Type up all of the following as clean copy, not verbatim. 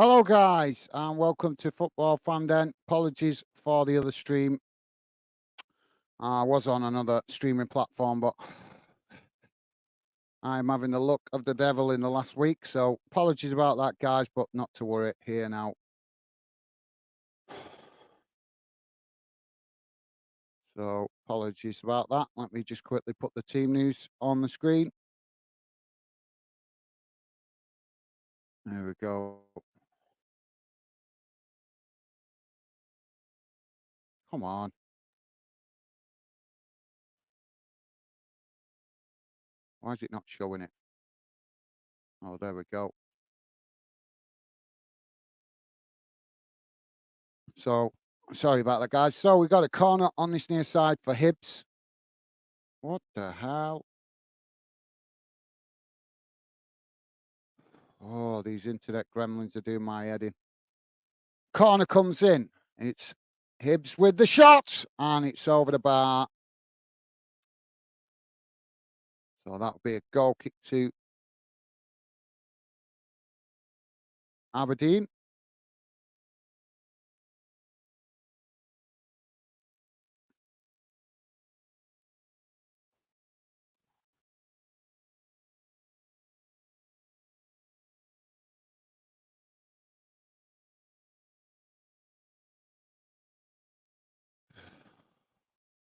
Hello, guys, and welcome to Football Fan Den. Apologies for the other stream. I was on another streaming platform, but I'm having the luck of the devil in the last week. So apologies about that, guys, but not to worry. Here now. So apologies about that. Let me just quickly put the team news on the screen. There we go. Come on. Why is it not showing it? Oh, there we go. So sorry about that, guys. So we got a corner on this near side for Hibs. What the hell? Oh, these internet gremlins are doing my head in. Corner comes in. It's Hibs with the shot, and it's over the bar. So that'll be a goal kick to Aberdeen.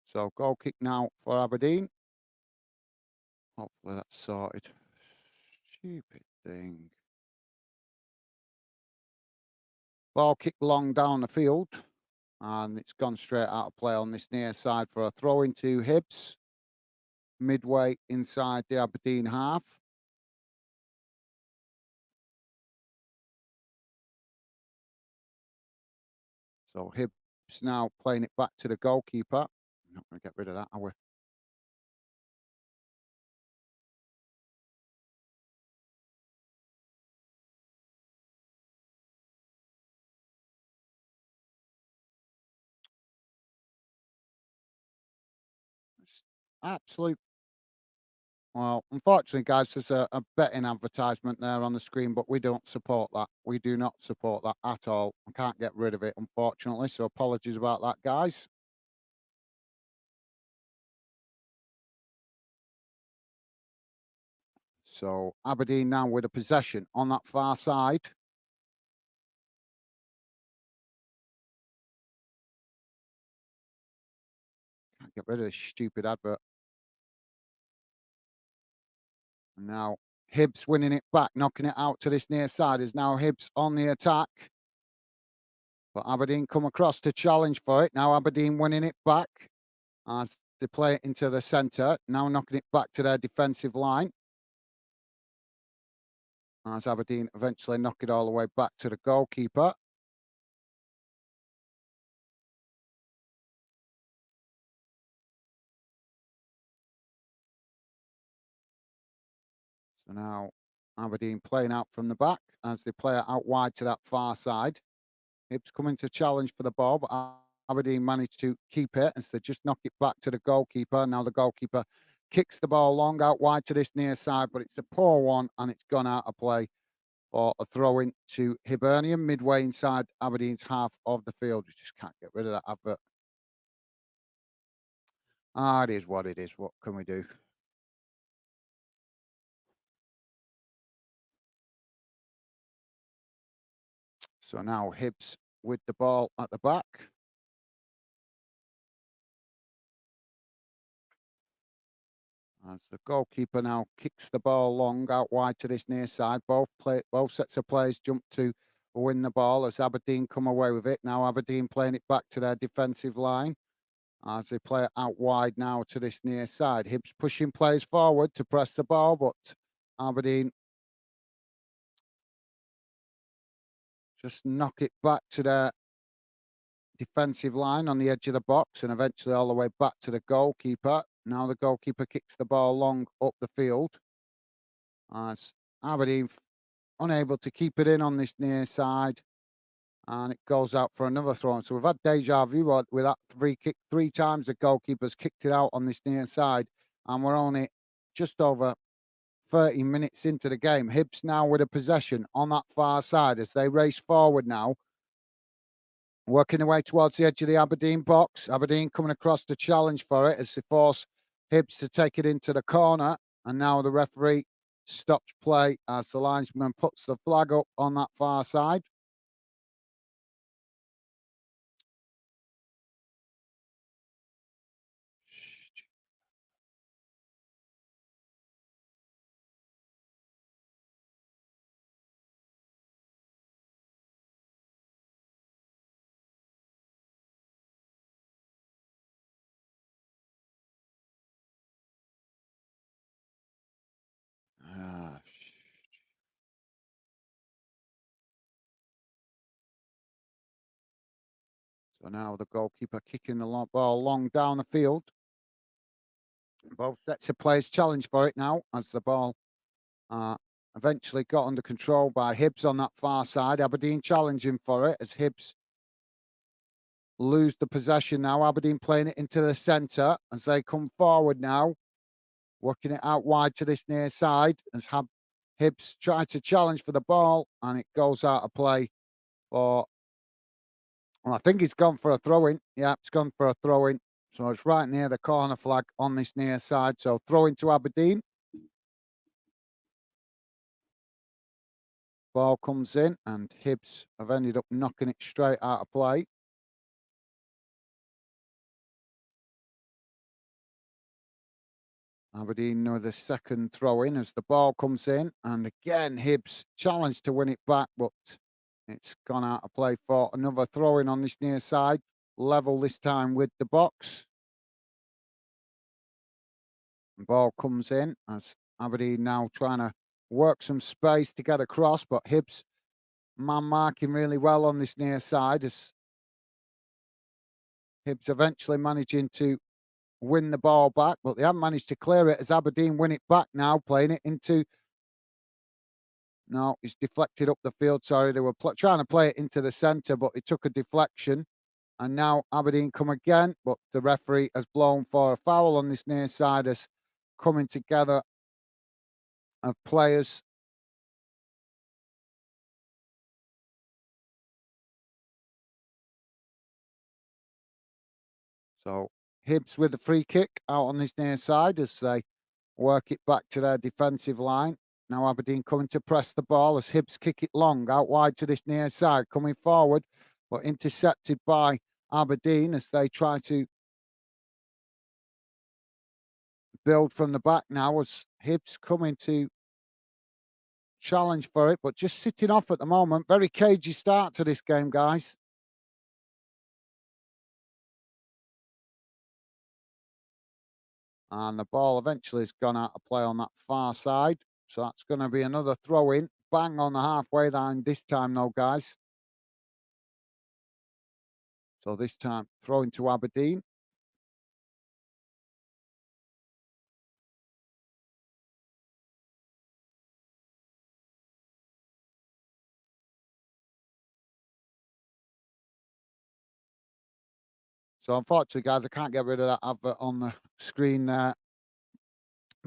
So goal kick now for Aberdeen. Hopefully that's sorted. Stupid thing. Ball kicked long down the field, and it's gone straight out of play on this near side for a throw into Hibs. Midway inside the Aberdeen half. So Hibs now playing it back to the goalkeeper. I'm not going to get rid of that, are we? It's absolute. Well, unfortunately, guys, there's a betting advertisement there on the screen, but we don't support that. We do not support that at all. I can't get rid of it, unfortunately. So apologies about that, guys. So Aberdeen now with a possession on that far side. Can't get rid of this stupid advert. And now Hibs winning it back, knocking it out to this near side. Is now Hibs on the attack. But Aberdeen come across to challenge for it. Now Aberdeen winning it back as they play it into the centre. Now knocking it back to their defensive line. As Aberdeen eventually knock it all the way back to the goalkeeper. So now Aberdeen playing out from the back as they play it out wide to that far side. Hibs coming to challenge for the ball, but Aberdeen managed to keep it as they just knock it back to the goalkeeper. Now the goalkeeper kicks the ball long out wide to this near side, but it's a poor one and it's gone out of play for a throw in to Hibernian midway inside Aberdeen's half of the field. You just can't get rid of that advert. It is what it is. What can we do? So now Hibs with the ball at the back. As the goalkeeper now kicks the ball long out wide to this near side. Both sets of players jump to win the ball as Aberdeen come away with it. Now Aberdeen playing it back to their defensive line as they play it out wide now to this near side. Hibs pushing players forward to press the ball, but Aberdeen just knock it back to their defensive line on the edge of the box and eventually all the way back to the goalkeeper. Now the goalkeeper kicks the ball long up the field as Aberdeen unable to keep it in on this near side, and it goes out for another throw. So we've had deja vu with that free kick 3 times. The goalkeeper's kicked it out on this near side, and we're only just over 13 minutes into the game. Hibs now with a possession on that far side as they race forward now, working their way towards the edge of the Aberdeen box. Aberdeen coming across to challenge for it as they force Hibs to take it into the corner. And now the referee stops play as the linesman puts the flag up on that far side. Ah, So now the goalkeeper kicking the ball long down the field. Both sets of players challenge for it now as the ball uh, eventually got under control by Hibs on that far side. Aberdeen challenging for it as Hibs lose the possession now. Aberdeen playing it into the centre as they come forward now, working it out wide to this near side as Hibs try to challenge for the ball and it goes out of play for, well, I think it's gone for a throw-in. Yeah, it's gone for a throw-in. So it's right near the corner flag on this near side. So throw-in to Aberdeen. Ball comes in and Hibs have ended up knocking it straight out of play. Aberdeen with a second throw-in as the ball comes in. And again, Hibs challenged to win it back, but it's gone out of play for another throw-in on this near side. Level this time with the box. The ball comes in as Aberdeen now trying to work some space to get across, but Hibs man marking really well on this near side as Hibs eventually managing to win the ball back, but they haven't managed to clear it as Aberdeen win it back now, playing it into... No, it's deflected up the field. Sorry, they were trying to play it into the centre, but it took a deflection. And now Aberdeen come again, but the referee has blown for a foul on this near side as coming together of players. So Hibs with the free kick out on this near side as they work it back to their defensive line. Now Aberdeen coming to press the ball as Hibs kick it long out wide to this near side, coming forward, but intercepted by Aberdeen as they try to build from the back now as Hibs coming to challenge for it, but just sitting off at the moment. Very cagey start to this game, guys. And the ball eventually has gone out of play on that far side. So that's going to be another throw in. Bang on the halfway line this time, though, guys. So this time, throw into Aberdeen. So unfortunately, guys, I can't get rid of that advert on the screen there.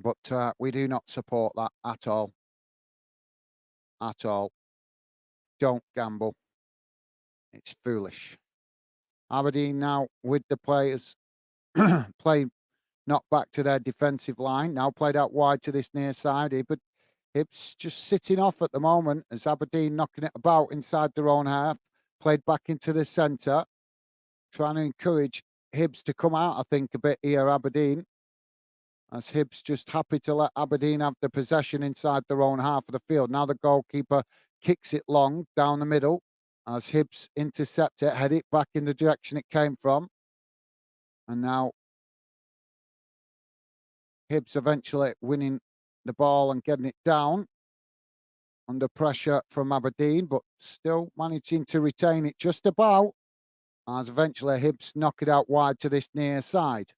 But we do not support that at all. At all. Don't gamble. It's foolish. Aberdeen now with the players playing knocked back to their defensive line. Now played out wide to this near side. But Hibs just sitting off at the moment as Aberdeen knocking it about inside their own half. Played back into the centre. Trying to encourage Hibs to come out, I think, a bit here, Aberdeen. As Hibs just happy to let Aberdeen have the possession inside their own half of the field. Now the goalkeeper kicks it long down the middle as Hibs intercept it, head it back in the direction it came from. And now Hibs eventually winning the ball and getting it down under pressure from Aberdeen, but still managing to retain it just about as eventually Hibs knock it out wide to this near side.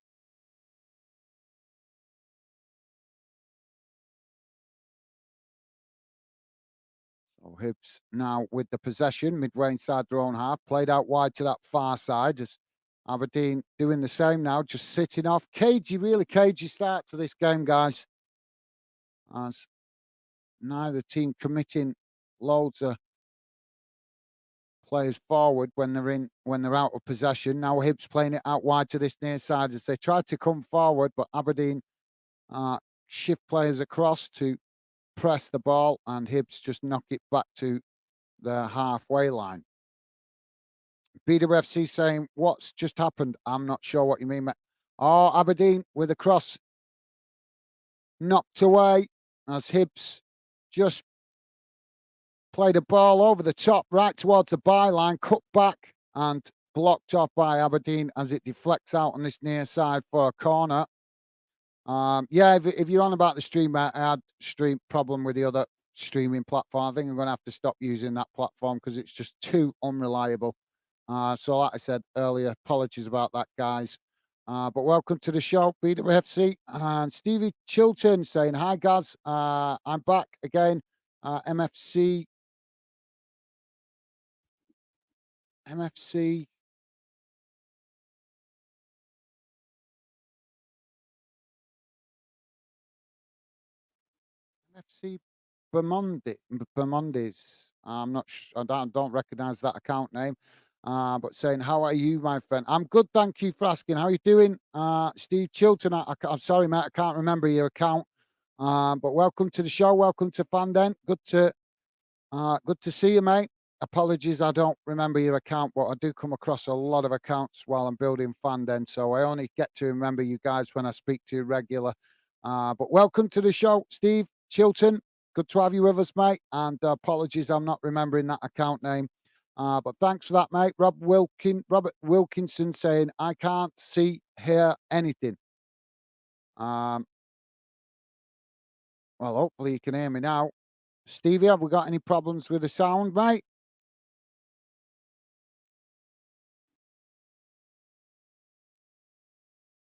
So Hibs now with the possession midway inside their own half, played out wide to that far side as Aberdeen doing the same now, just sitting off. Cagey, really cagey start to this game, guys. As neither team committing loads of players forward when they're out of possession. Now Hibs playing it out wide to this near side as they try to come forward, but Aberdeen shift players across to press the ball, and Hibs just knock it back to the halfway line. BWFC saying, "What's just happened?" I'm not sure what you mean, mate. Oh, Aberdeen with a cross knocked away as Hibs just played a ball over the top right towards the byline, cut back and blocked off by Aberdeen as it deflects out on this near side for a corner. Yeah, if you're on about the stream, I had stream problem with the other streaming platform. I think I'm going to have to stop using that platform because it's just too unreliable. So like I said earlier, apologies about that, guys. But welcome to the show, BWFC. And Stevie Chilton saying, "Hi, guys. I'm back again. MFC. FC Bermondis. I'm not. I don't recognise that account name. But saying, "How are you, my friend?" I'm good, thank you for asking. How are you doing, Steve Chilton? I'm sorry, mate. I can't remember your account. But welcome to the show. Welcome to Fanden. Good to see you, mate. Apologies, I don't remember your account, but I do come across a lot of accounts while I'm building Fanden, so I only get to remember you guys when I speak to you regular. But welcome to the show, Steve Chilton. Good to have you with us, mate. And apologies, I'm not remembering that account name. But thanks for that, mate. Robert Wilkinson saying, "I can't hear anything." Um, well, hopefully you can hear me now. Stevie, have we got any problems with the sound, mate?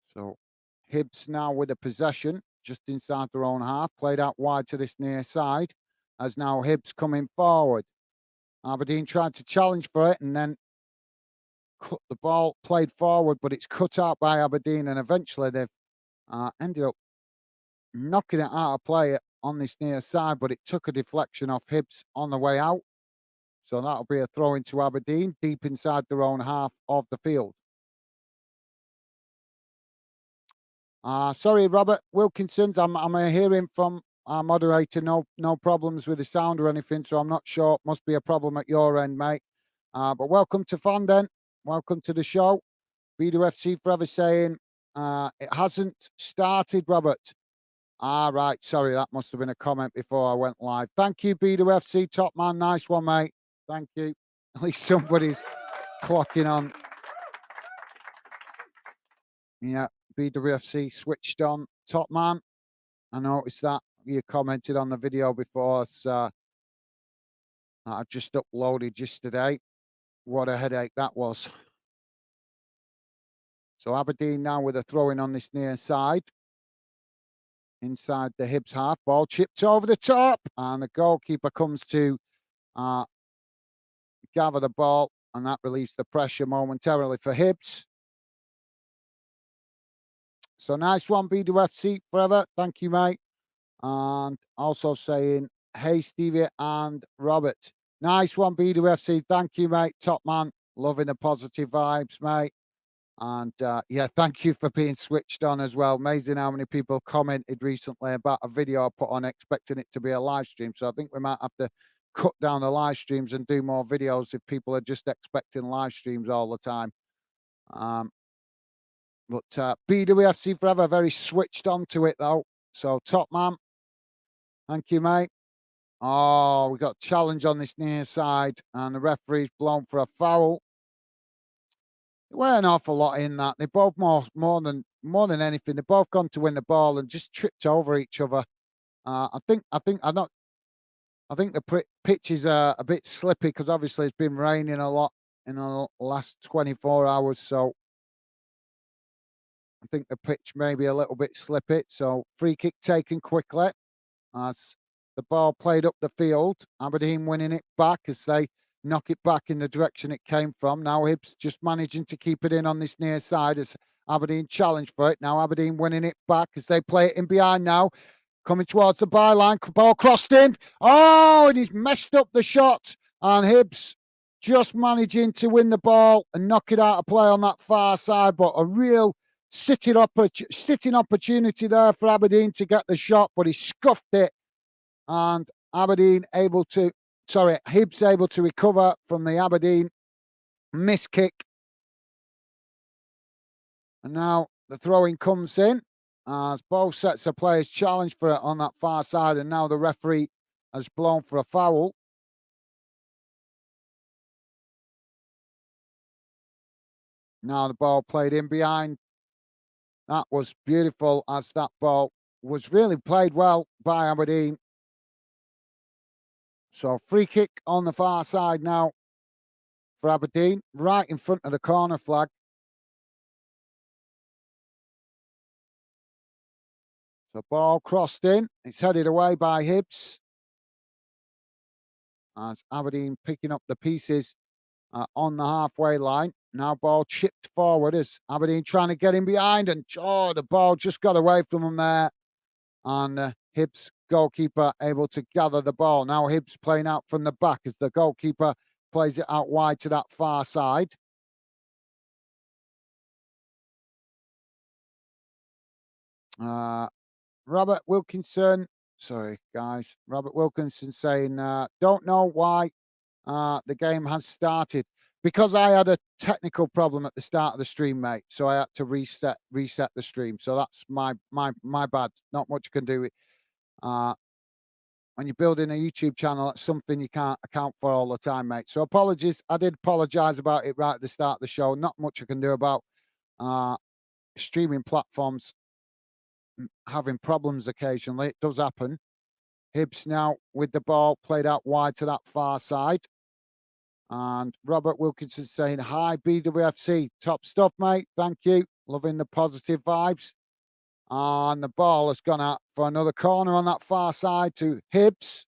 So Hibs now with a possession just inside their own half, played out wide to this near side, as now Hibs coming forward. Aberdeen tried to challenge for it and then cut the ball, played forward, but it's cut out by Aberdeen, and eventually they've ended up knocking it out of play on this near side, but it took a deflection off Hibs on the way out. So that'll be a throw into Aberdeen deep inside their own half of the field. Sorry, Robert Wilkinson's. I'm hearing from our moderator. No problems with the sound or anything. So I'm not sure. Must be a problem at your end, mate. But welcome to Fanden. Welcome to the show. BWFC Forever saying it hasn't started, Robert. Right. Sorry, that must have been a comment before I went live. Thank you, BWFC top man. Nice one, mate. Thank you. At least somebody's clocking on. Yeah, BWFC switched on. Top man. I noticed that you commented on the video before that I just uploaded yesterday. What a headache that was. So Aberdeen now with a throw-in on this near side. Inside the Hibs half. Ball chipped over the top. And the goalkeeper comes to gather the ball. And that relieves the pressure momentarily for Hibs. So nice one, BWFC Forever. Thank you, mate. And also saying, "Hey, Stevie and Robert." Nice one, BWFC. Thank you, mate. Top man. Loving the positive vibes, mate. And yeah, thank you for being switched on as well. Amazing how many people commented recently about a video I put on expecting it to be a live stream. So I think we might have to cut down the live streams and do more videos if people are just expecting live streams all the time. But BWFC Forever, very switched on to it though. So top man. Thank you, mate. Oh, we got challenge on this near side, and the referee's blown for a foul. There weren't an awful lot in that. They both more than anything. They both gone to win the ball and just tripped over each other. I think the pitch is a bit slippy because obviously it's been raining a lot in the last 24 hours. So I think the pitch may be a little bit slippy. So free kick taken quickly as the ball played up the field. Aberdeen winning it back as they knock it back in the direction it came from. Now Hibs just managing to keep it in on this near side as Aberdeen challenge for it. Now Aberdeen winning it back as they play it in behind now. coming towards the byline. Ball crossed in. Oh, and he's messed up the shot. And Hibs just managing to win the ball and knock it out of play on that far side. But a real sitting opportunity there for Aberdeen to get the shot, but he scuffed it. And Hibs able to recover from the Aberdeen miss kick. And now the throwing comes in as both sets of players challenge for it on that far side. And now the referee has blown for a foul. Now the ball played in behind. That was beautiful as that ball was really played well by Aberdeen. So free kick on the far side now for Aberdeen, right in front of the corner flag. So ball crossed in. It's headed away by Hibs. As Aberdeen picking up the pieces on the halfway line. Now ball chipped forward as Aberdeen trying to get in behind. And the ball just got away from them there. And Hibs goalkeeper able to gather the ball. Now Hibs playing out from the back as the goalkeeper plays it out wide to that far side. Robert Wilkinson, sorry guys, Robert Wilkinson saying, don't know why the game has started. Because I had a technical problem at the start of the stream, mate. So I had to reset the stream. So that's my bad. Not much you can do with when you're building a YouTube channel, that's something you can't account for all the time, mate. So apologies. I did apologize about it right at the start of the show. Not much I can do about streaming platforms having problems occasionally. It does happen. Hibs now with the ball played out wide to that far side. And Robert Wilkinson saying, hi, BWFC. Top stuff, mate. Thank you. Loving the positive vibes. And the ball has gone out for another corner on that far side to Hibs.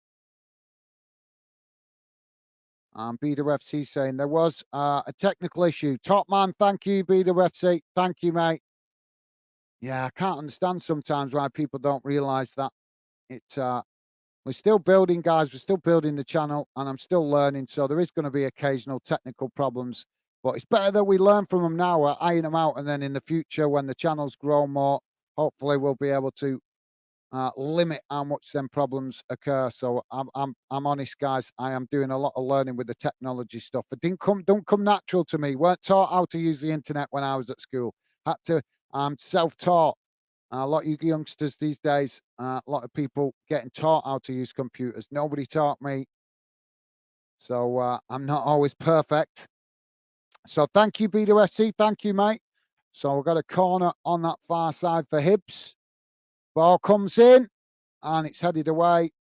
And BWFC saying there was a technical issue. Top man, thank you, BWFC. Thank you, mate. Yeah, I can't understand sometimes why people don't realise that. We're still building, guys. We're still building the channel, and I'm still learning. So there is going to be occasional technical problems, but it's better that we learn from them now, iron them out, and then in the future, when the channels grow more, hopefully we'll be able to limit how much them problems occur. So I'm honest, guys. I am doing a lot of learning with the technology stuff. It don't come natural to me. Weren't taught how to use the internet when I was at school. Had to. I'm self-taught. A lot of you youngsters these days, a lot of people getting taught how to use computers. Nobody taught me. So I'm not always perfect. So thank you, BWSC. Thank you, mate. So we've got a corner on that far side for Hibs. Ball comes in and it's headed away.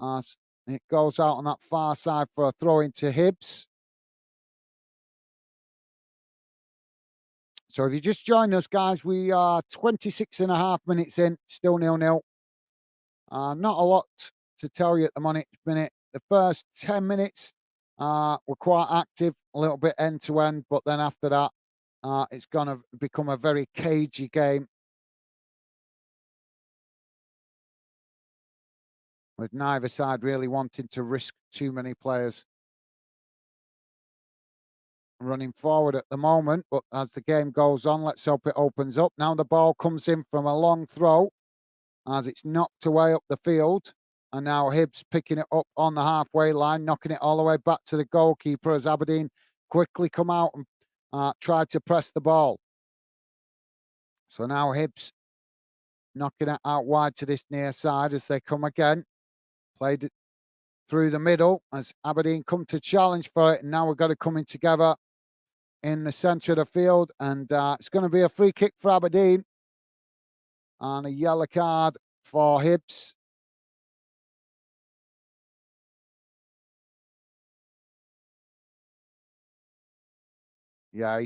As it goes out on that far side for a throw into Hibs. So if you just joined us, guys, we are 26 and a half minutes in, still 0-0. Not a lot to tell you at the minute. The first 10 minutes were quite active, a little bit end-to-end, but then after that, it's going to become a very cagey game. With neither side really wanting to risk too many players running forward at the moment. But as the game goes on, let's hope it opens up. Now the ball comes in from a long throw as it's knocked away up the field. And now Hibs picking it up on the halfway line, knocking it all the way back to the goalkeeper as Aberdeen quickly come out and try to press the ball. So now Hibs knocking it out wide to this near side as they come again. Played it through the middle as Aberdeen come to challenge for it. And now we've got to come in together in the centre of the field. And it's going to be a free kick for Aberdeen. And a yellow card for Hibs. Yeah,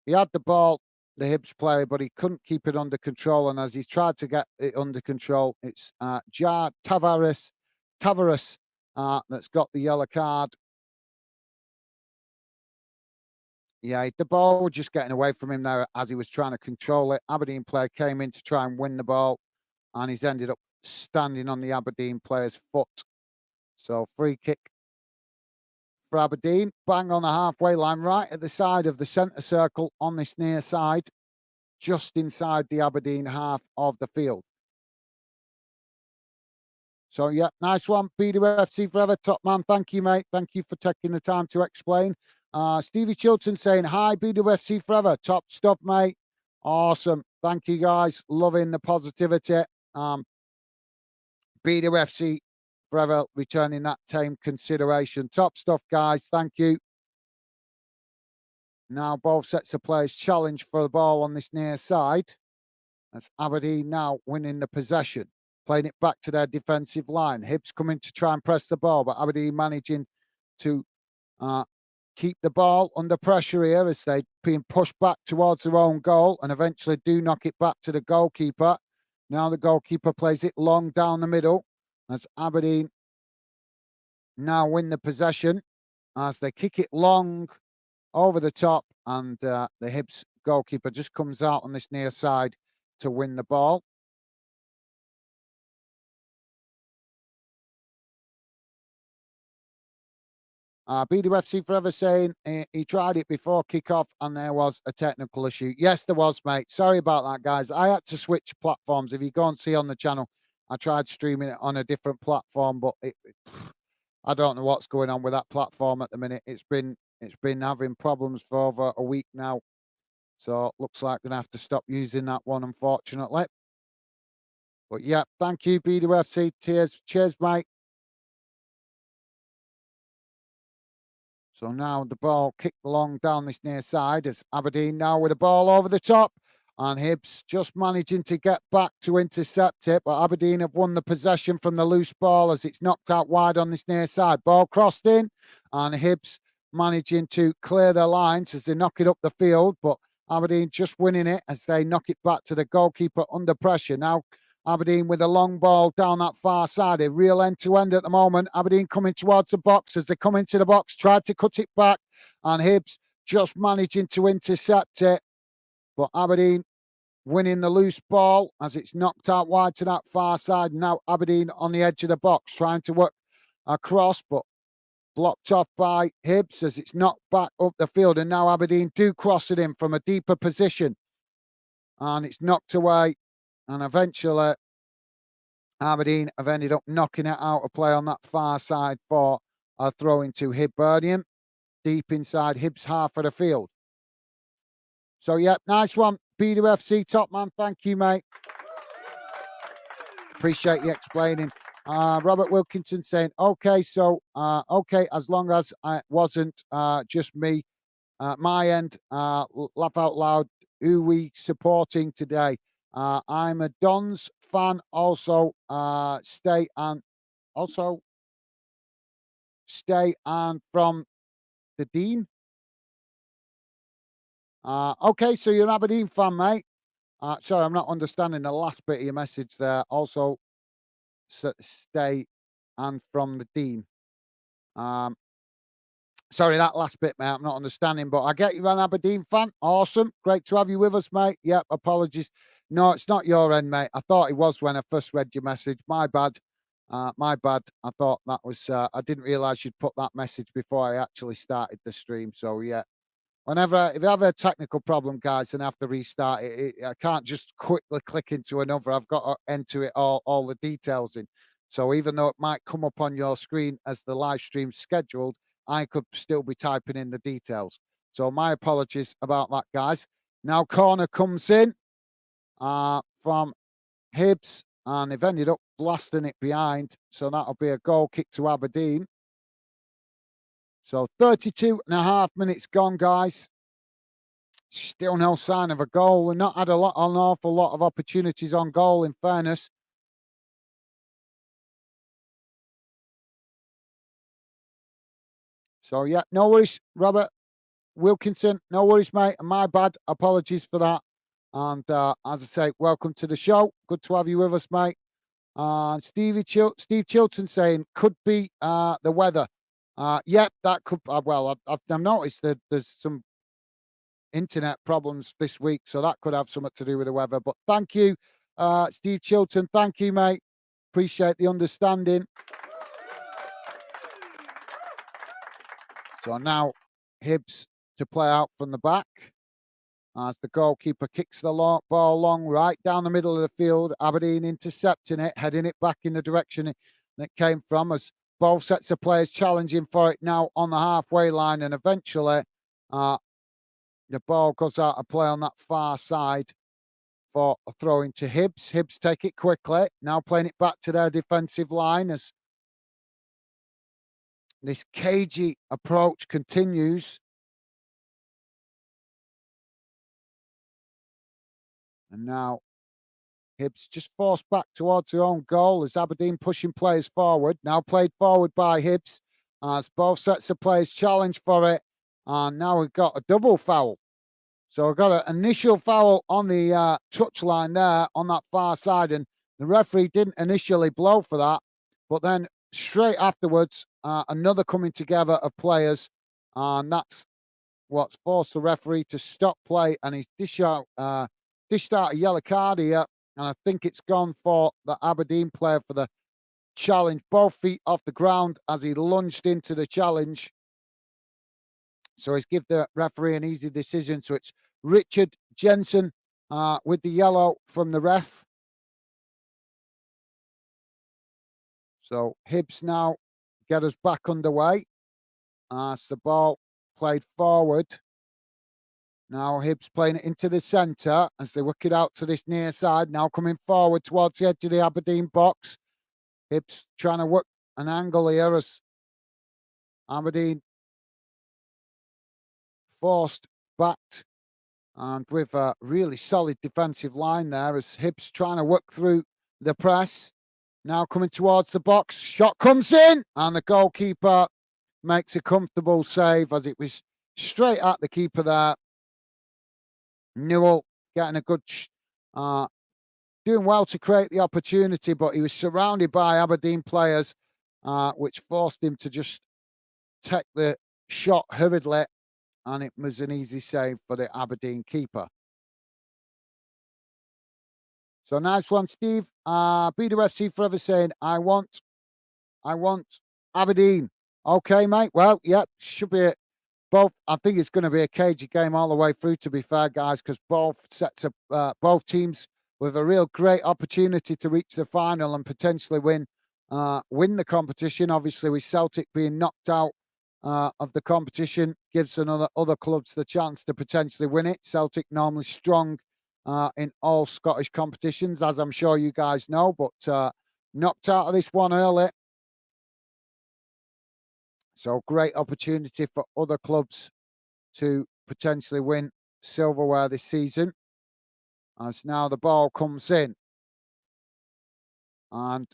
he had the ball, the Hibs player, but he couldn't keep it under control. And as he tried to get it under control, it's Tavares that's got the yellow card. Yeah, the ball was just getting away from him there as he was trying to control it. Aberdeen player came in to try and win the ball. and he's ended up standing on the Aberdeen player's foot. So free kick for Aberdeen, bang on the halfway line, right at the side of the centre circle on this near side, just inside the Aberdeen half of the field. So, yeah, nice one. BWFC forever, top man. Thank you, mate. Thank you for taking the time to explain. Stevie Chilton saying, hi, BWFC forever. Top stuff, mate. Awesome. Thank you, guys. Loving the positivity. BWFC forever, returning that tame consideration. Top stuff, guys. Thank you. Now, both sets of players challenge for the ball on this near side. That's Aberdeen now winning the possession, playing it back to their defensive line. Hibs coming to try and press the ball, but Aberdeen managing to keep the ball under pressure here as they being pushed back towards their own goal and eventually do knock it back to the goalkeeper. Now the goalkeeper plays it long down the middle as Aberdeen now win the possession as they kick it long over the top, and the Hibs goalkeeper just comes out on this near side to win the ball. BDFC forever saying he tried it before kickoff and there was a technical issue. Yes, there was, mate. Sorry about that, guys. I had to switch platforms. If you go and see on the channel, I tried streaming it on a different platform, but I don't know what's going on with that platform at the minute. It's been having problems for over a week now. So looks like I'm going to have to stop using that one, unfortunately. But yeah, thank you, BWFC. Cheers, mate. So now the ball kicked along down this near side as Aberdeen now with the ball over the top. And Hibs just managing to get back to intercept it. But Aberdeen have won the possession from the loose ball as it's knocked out wide on this near side. Ball crossed in and Hibs managing to clear their lines as they knock it up the field. But Aberdeen just winning it as they knock it back to the goalkeeper under pressure. Now Aberdeen with a long ball down that far side, a real end-to-end at the moment. Aberdeen coming towards the box as they come into the box, tried to cut it back, and Hibs just managing to intercept it. But Aberdeen winning the loose ball as it's knocked out wide to that far side. Now Aberdeen on the edge of the box, trying to work across, but blocked off by Hibs as it's knocked back up the field. And now Aberdeen do cross it in from a deeper position. And it's knocked away. And eventually, Aberdeen have ended up knocking it out of play on that far side for a throw into HIBERNIAN, deep inside Hibs half of the field. So, yeah, nice one. BWFC top man. Thank you, mate. Appreciate you explaining. Robert Wilkinson saying, okay, so, okay, as long as it wasn't just me, my end, laugh out loud, who we supporting today? I'm a Dons fan, also stay and from the Dean. Okay, so you're an Aberdeen fan, mate. Sorry, I'm not understanding the last bit of your message there. Also, stay and from the Dean. Sorry, that last bit, mate, I'm not understanding, but I get you're an Aberdeen fan. Awesome. Great to have you with us, mate. Yep, apologies. No, it's not your end, mate. I thought it was when I first read your message. My bad. My bad. I thought that was, I didn't realise you'd put that message before I actually started the stream. So, yeah. If I have a technical problem, guys, and I have to restart it, I can't just quickly click into another. I've got to enter it all the details in. So even though it might come up on your screen as the live stream scheduled, I could still be typing in the details. So my apologies about that, guys. Now corner comes in from Hibs, and they've ended up blasting it behind. So that'll be a goal kick to Aberdeen. So 32 and a half minutes gone, guys. Still no sign of a goal. We've not had an awful lot of opportunities on goal, in fairness. So, yeah, no worries, Robert Wilkinson. No worries, mate. My bad. Apologies for that. And as I say, welcome to the show. Good to have you with us, mate. Steve Chilton saying, could be the weather. Yep, that could. Well, I've noticed that there's some internet problems this week, so that could have something to do with the weather. But thank you Steve Chilton. Thank you, mate. Appreciate the understanding. So now Hibs to play out from the back as the goalkeeper kicks the ball long right down the middle of the field. Aberdeen intercepting it, heading it back in the direction it came from, as both sets of players challenging for it now on the halfway line, and eventually the ball goes out of play on that far side for a throw into Hibs. Hibs take it quickly, now playing it back to their defensive line as this cagey approach continues. And now Hibs just forced back towards their own goal as Aberdeen pushing players forward. Now played forward by Hibs as both sets of players challenge for it. And now we've got a double foul. So we've got an initial foul on the touchline there on that far side. And the referee didn't initially blow for that. But then straight afterwards, another coming together of players. And that's what's forced the referee to stop play. And he's dished out a yellow card here. And I think it's gone for the Aberdeen player for the challenge. Both feet off the ground as he lunged into the challenge. So he's give the referee an easy decision. So it's Richard Jensen with the yellow from the ref. So Hibs now get us back underway. As the ball played forward. Now Hibs playing it into the centre as they work it out to this near side. Now coming forward towards the edge of the Aberdeen box. Hibs trying to work an angle here as Aberdeen forced back, and with a really solid defensive line there as Hibs trying to work through the press. Now coming towards the box. Shot comes in and the goalkeeper makes a comfortable save as it was straight at the keeper there. Newell getting a good, doing well to create the opportunity, but he was surrounded by Aberdeen players, which forced him to just take the shot hurriedly, and it was an easy save for the Aberdeen keeper. So nice one, Steve. Beater FC Forever saying, I want Aberdeen. Okay, mate. Well, yeah, should be both. I think it's going to be a cagey game all the way through, to be fair, guys, because both teams with a real great opportunity to reach the final and potentially win the competition. Obviously, with Celtic being knocked out of the competition, gives other clubs the chance to potentially win it. Celtic normally strong in all Scottish competitions, as I'm sure you guys know, but knocked out of this one early. So great opportunity for other clubs to potentially win silverware this season. As now the ball comes in. And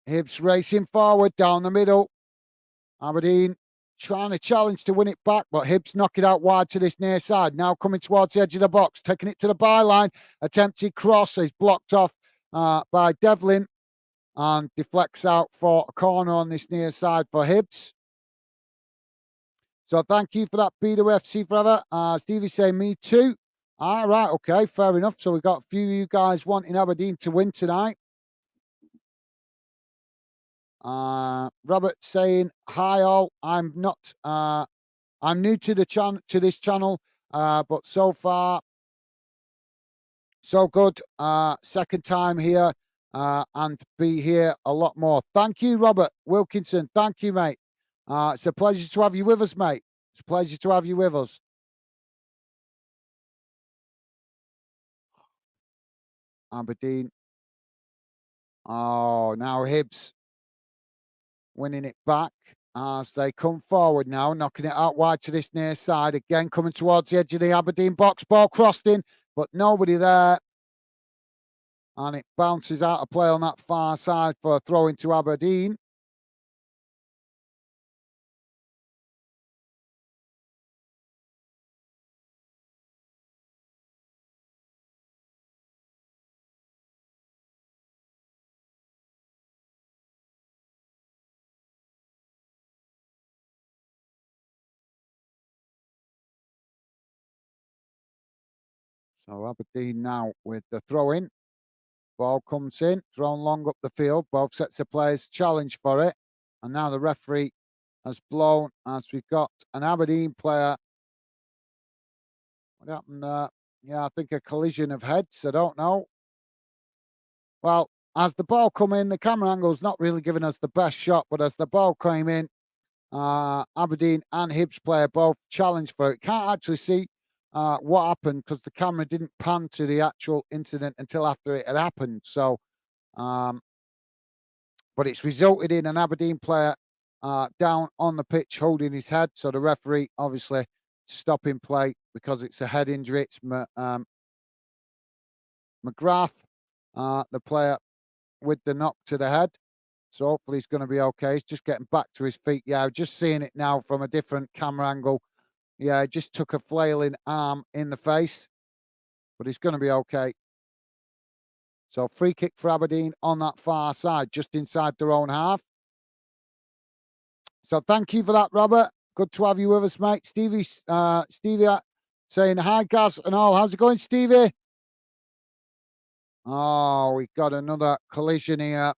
Hibs racing forward down the middle. Aberdeen trying to challenge to win it back, but Hibs knock it out wide to this near side. Now coming towards the edge of the box, taking it to the byline. Attempted cross is blocked off by Devlin and deflects out for a corner on this near side for Hibs. So thank you for that, Beater FC Forever. Stevie saying me too. All right, okay, fair enough. So we've got a few of you guys wanting Aberdeen to win tonight. Robert saying hi all. I'm not. I'm new to this channel, but so far so good. Second time here, and be here a lot more. Thank you, Robert Wilkinson. Thank you, mate. It's a pleasure to have you with us, mate. It's a pleasure to have you with us. Aberdeen. Oh, now Hibs winning it back as they come forward now, knocking it out wide to this near side. Again, coming towards the edge of the Aberdeen box. Ball crossed in, but nobody there. And it bounces out of play on that far side for a throw into Aberdeen. So Aberdeen now with the throw in. Ball comes in, thrown long up the field. Both sets of players challenge for it. And now the referee has blown as we've got an Aberdeen player. What happened there? Yeah, I think a collision of heads. I don't know. Well, as the ball come in, the camera angle's not really giving us the best shot, but as the ball came in, Aberdeen and Hibs player both challenged for it. Can't actually see what happened because the camera didn't pan to the actual incident until after it had happened. So, um, but it's resulted in an Aberdeen player down on the pitch holding his head. So the referee obviously stopping play because it's a head injury. It's McGrath, the player with the knock to the head. So hopefully he's going to be okay. He's just getting back to his feet. Yeah, I'm just seeing it now from a different camera angle. Yeah, he just took a flailing arm in the face, but he's going to be okay. So free kick for Aberdeen on that far side, just inside their own half. So thank you for that, Robert. Good to have you with us, mate. Stevie saying hi, Gaz and all. How's it going, Stevie? Oh, we've got another collision here.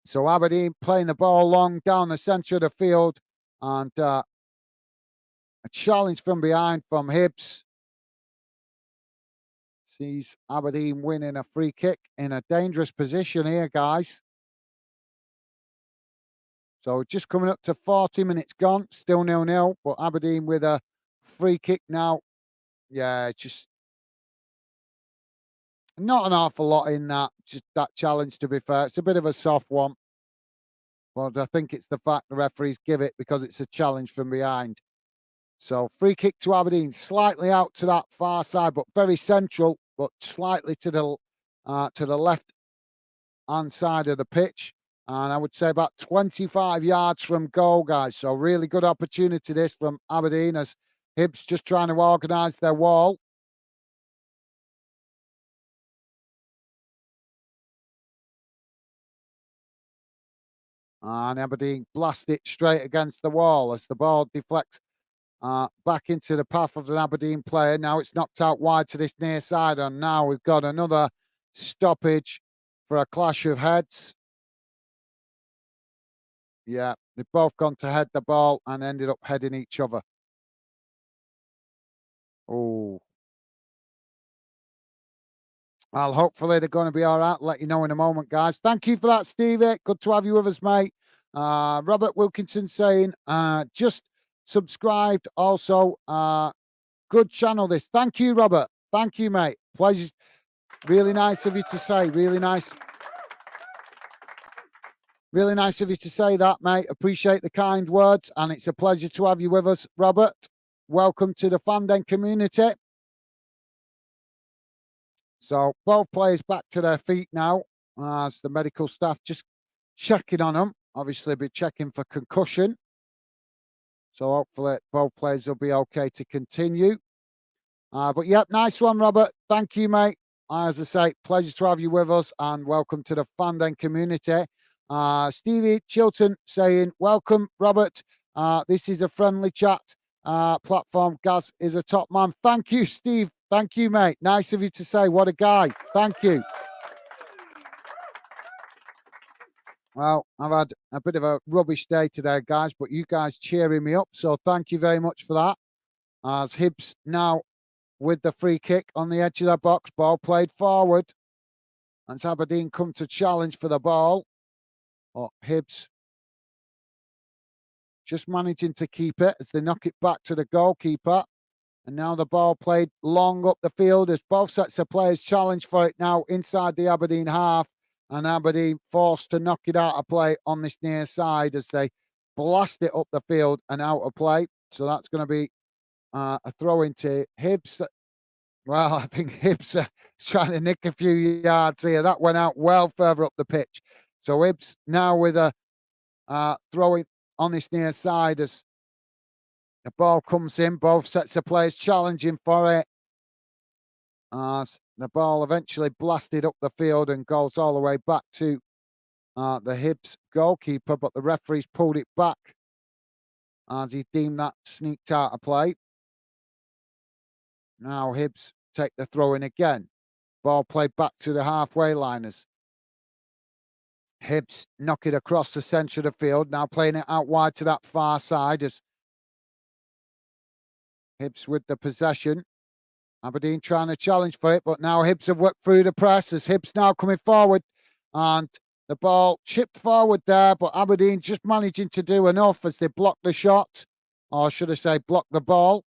So Aberdeen playing the ball long down the centre of the field, and a challenge from behind from Hibs. Sees Aberdeen winning a free kick in a dangerous position here, guys. So just coming up to 40 minutes gone, still 0-0, but Aberdeen with a free kick now. Yeah, just not an awful lot in that, just that challenge, to be fair. It's a bit of a soft one. But I think it's the fact the referees give it because it's a challenge from behind. So free kick to Aberdeen, slightly out to that far side, but very central, but slightly to the left hand side of the pitch. And I would say about 25 yards from goal, guys. So really good opportunity this from Aberdeen as Hibs just trying to organise their wall. And Aberdeen blast it straight against the wall as the ball deflects back into the path of an Aberdeen player. Now it's knocked out wide to this near side, and now we've got another stoppage for a clash of heads. Yeah, they've both gone to head the ball and ended up heading each other. Oh, well, hopefully they're going to be all right. Let you know in a moment, guys. Thank you for that, Stevie. Good to have you with us, mate. Robert Wilkinson saying, just subscribed. Also, good channel this. Thank you, Robert. Thank you, mate. Pleasure. Really nice of you to say. Really nice. Really nice of you to say that, mate. Appreciate the kind words, and it's a pleasure to have you with us, Robert. Welcome to the Fanden community. So both players back to their feet now as the medical staff just checking on them. Obviously, be checking for concussion. So hopefully both players will be okay to continue. But yep, nice one, Robert. Thank you, mate. As I say, pleasure to have you with us and welcome to the Fanden community. Stevie Chilton saying, welcome, Robert. This is a friendly chat platform. Gaz is a top man. Thank you, Steve. Thank you, mate. Nice of you to say. What a guy. Thank you. Well, I've had a bit of a rubbish day today, guys, but you guys cheering me up. So thank you very much for that. As Hibs now with the free kick on the edge of the box, ball played forward. And Aberdeen come to challenge for the ball. Oh, Hibs just managing to keep it as they knock it back to the goalkeeper. And now the ball played long up the field as both sets of players challenge for it now inside the Aberdeen half. And Aberdeen forced to knock it out of play on this near side as they blast it up the field and out of play. So that's going to be a throw into Hibs. Well, I think Hibs is trying to nick a few yards here. That went out well further up the pitch. So Hibs now with a throwing on this near side as the ball comes in. Both sets of players challenging for it. The ball eventually blasted up the field and goes all the way back to the Hibs goalkeeper, but the referee's pulled it back as he deemed that sneaked out of play. Now Hibs take the throw in again. Ball played back to the halfway liners. Hibs knock it across the centre of the field. Now playing it out wide to that far side as Hibs with the possession. Aberdeen trying to challenge for it, but now Hibs have worked through the press as Hibs now coming forward. And the ball chipped forward there, but Aberdeen just managing to do enough as they block the shot. Or should I say block the ball.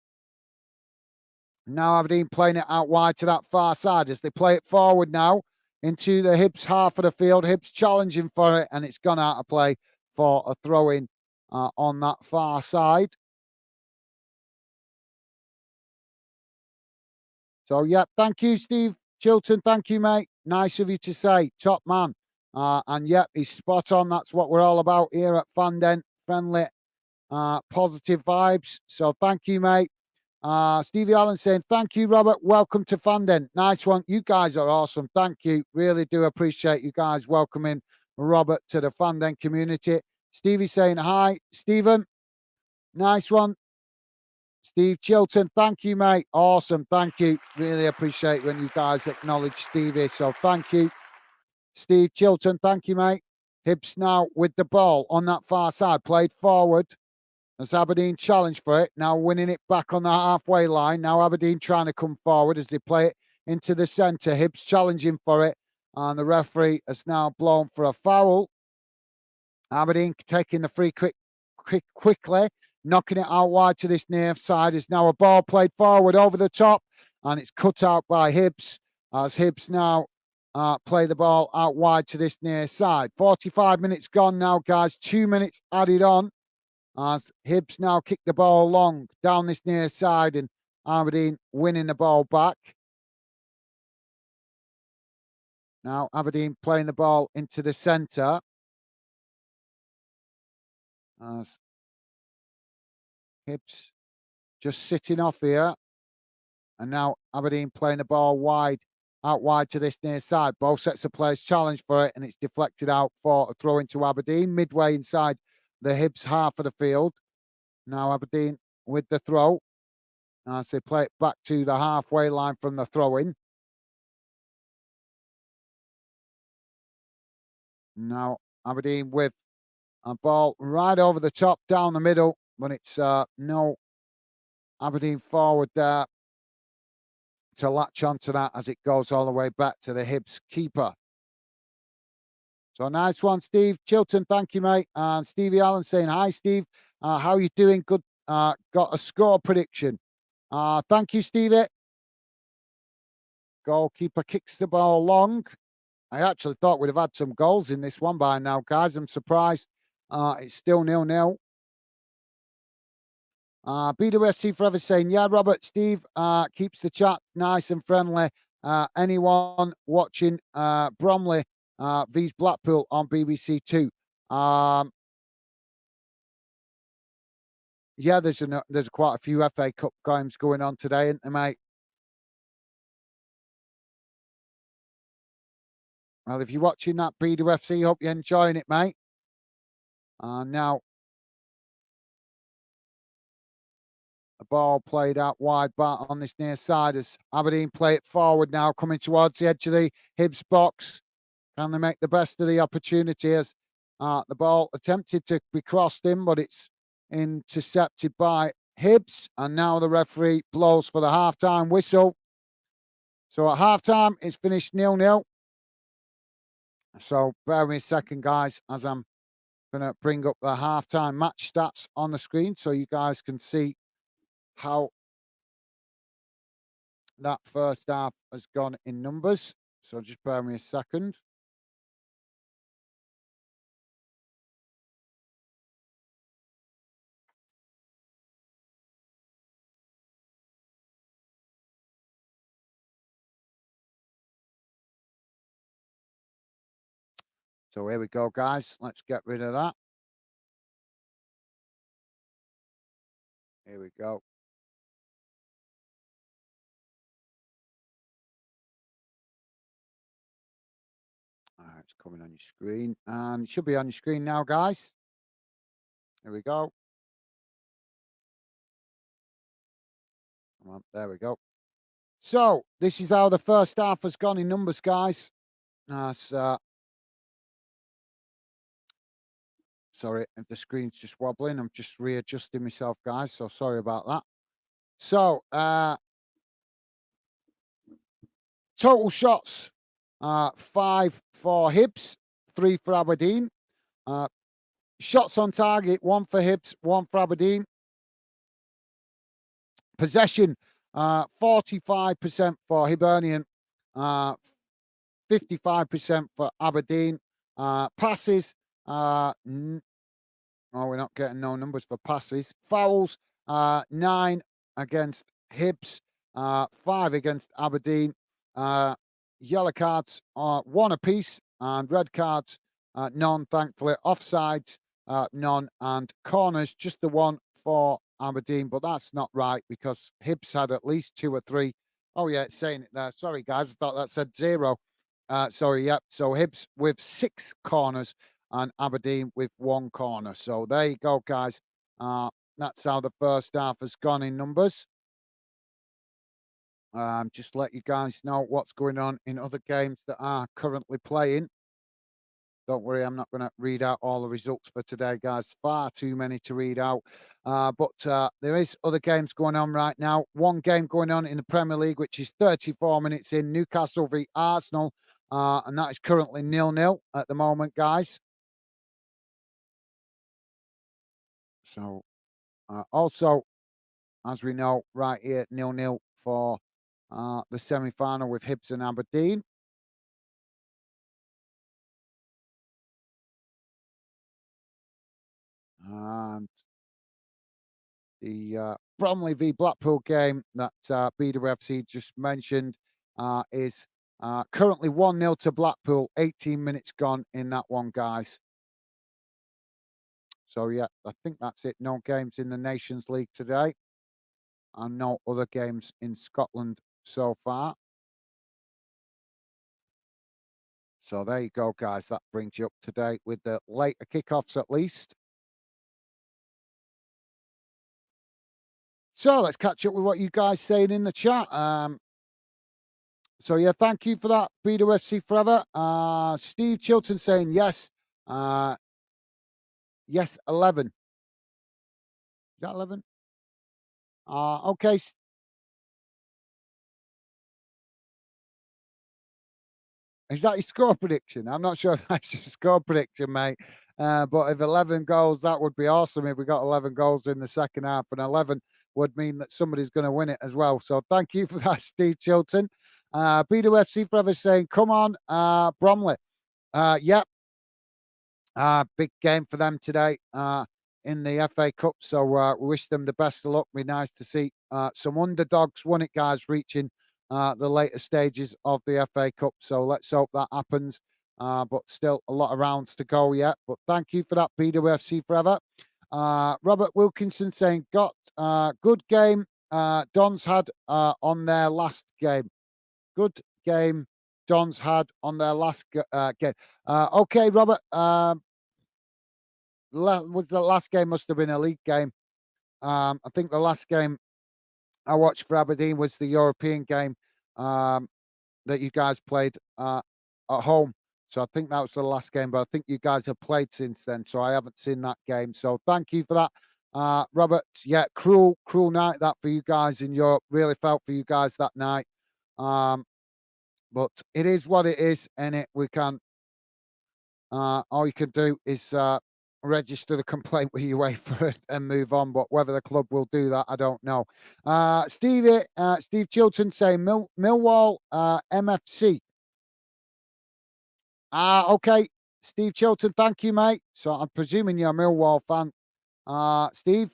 Now Aberdeen playing it out wide to that far side as they play it forward now into the Hibs half of the field. Hibs challenging for it, and it's gone out of play for a throw-in on that far side. So, yeah, thank you, Steve Chilton. Thank you, mate. Nice of you to say. Top man. And, yeah, he's spot on. That's what we're all about here at Fanden. Friendly, positive vibes. So, thank you, mate. Stevie Allen saying, thank you, Robert. Welcome to Fanden. Nice one. You guys are awesome. Thank you. Really do appreciate you guys welcoming Robert to the Fanden community. Stevie saying, hi, Stephen. Nice one. Steve Chilton, thank you, mate. Awesome. Thank you. Really appreciate when you guys acknowledge Stevie. So thank you. Steve Chilton, thank you, mate. Hibs now with the ball on that far side. Played forward. As Aberdeen challenge for it, now winning it back on the halfway line. Now Aberdeen trying to come forward as they play it into the centre. Hibs challenging for it, and the referee has now blown for a foul. Aberdeen taking the free quickly, knocking it out wide to this near side. Is now a ball played forward over the top, and it's cut out by Hibs as Hibs now play the ball out wide to this near side. 45 minutes gone now, guys. 2 minutes added on. As Hibs now kick the ball long down this near side and Aberdeen winning the ball back. Now Aberdeen playing the ball into the centre. As Hibs just sitting off here. And now Aberdeen playing the ball wide, out wide to this near side. Both sets of players challenge for it and it's deflected out for a throw into Aberdeen. Midway inside the Hibs half of the field. Now Aberdeen with the throw. As they play it back to the halfway line from the throw-in. Now Aberdeen with a ball right over the top, down the middle, but it's no Aberdeen forward there to latch onto that as it goes all the way back to the Hibs keeper. So nice one, Steve Chilton. Thank you, mate. And Stevie Allen saying, hi, Steve. How are you doing? Good. Got a score prediction. Thank you, Stevie. Goalkeeper kicks the ball long. I actually thought we'd have had some goals in this one by now, guys. I'm surprised it's still 0-0. BWSC Forever saying, yeah, Robert, Steve keeps the chat nice and friendly. Anyone watching Bromley vs Blackpool on BBC Two? Yeah, there's quite a few FA Cup games going on today, isn't there, mate? Well, if you're watching that BWFC, hope you're enjoying it, mate. Now, the ball played out wide back on this near side as Aberdeen play it forward now, coming towards the edge of the Hibs box. Can they make the best of the opportunity as the ball attempted to be crossed in, but it's intercepted by Hibs. And now the referee blows for the half-time whistle. So at half-time, it's finished 0-0. So bear with me a second, guys, as I'm going to bring up the half-time match stats on the screen so you guys can see how that first half has gone in numbers. So just bear with me a second. So here we go, guys. Let's get rid of that. Here we go. It's coming on your screen. And it should be on your screen now, guys. Here we go. Come on, there we go. So this is how the first half has gone in numbers, guys. Sorry if the screen's just wobbling. I'm just readjusting myself, guys. So sorry about that. So total shots, 5 for Hibs, 3 for Aberdeen. Shots on target, 1 for Hibs, 1 for Aberdeen. Possession, 45% for Hibernian, 55% for Aberdeen. Passes, we're not getting no numbers for passes. Fouls, 9 against Hibs, 5 against Aberdeen. Yellow cards, 1 apiece, and red cards, none, thankfully. Offsides, none, and corners, just the 1 for Aberdeen, but that's not right because Hibs had at least 2 or 3. Oh, yeah, it's saying it there. Sorry, guys, I thought that said 0. Sorry, yep. So Hibs with 6 corners and Aberdeen with 1 corner. So there you go, guys. That's how the first half has gone in numbers. Just let you guys know what's going on in other games that are currently playing. Don't worry, I'm not going to read out all the results for today, guys. Far too many to read out. But there is other games going on right now. One game going on in the Premier League, which is 34 minutes in. Newcastle v Arsenal. And that is currently 0-0 at the moment, guys. So, also, as we know, right here, 0-0 for the semi-final with Hibs and Aberdeen. And the Bromley v Blackpool game that BWFC just mentioned is currently 1-0 to Blackpool, 18 minutes gone in that one, guys. So, yeah, I think that's it. No games in the Nations League today. And no other games in Scotland so far. So there you go, guys. That brings you up to date with the later kickoffs at least. So let's catch up with what you guys saying in the chat. So yeah, thank you for that, BWFC Forever. Steve Chilton saying yes. Yes, 11. Is that 11? Okay. Is that your score prediction? I'm not sure if that's your score prediction, mate. But if 11 goals, that would be awesome if we got 11 goals in the second half, and 11 would mean that somebody's going to win it as well. So thank you for that, Steve Chilton. BWFC Forever saying, come on, Bromley. Yep. Big game for them today in the FA Cup. So we wish them the best of luck. Be nice to see some underdogs, won it, guys, reaching the later stages of the FA Cup. So let's hope that happens. But still a lot of rounds to go yet. But thank you for that, BWFC Forever. Robert Wilkinson saying, got good game Dons had on their last game. Good game Dons had on their last game. Okay, Robert. Was the last game must have been a league game. I think the last game I watched for Aberdeen was the European game that you guys played at home. So I think that was the last game, but I think you guys have played since then, so I haven't seen that game. So thank you for that, Robert. Yeah, cruel night that for you guys in Europe. Really felt for you guys that night. But it is what it is, and we can. All you can do is register the complaint with UEFA and move on. But whether the club will do that, I don't know. Steve Chilton saying Millwall MFC. Okay, Steve Chilton, thank you, mate. So I'm presuming you're a Millwall fan, Steve.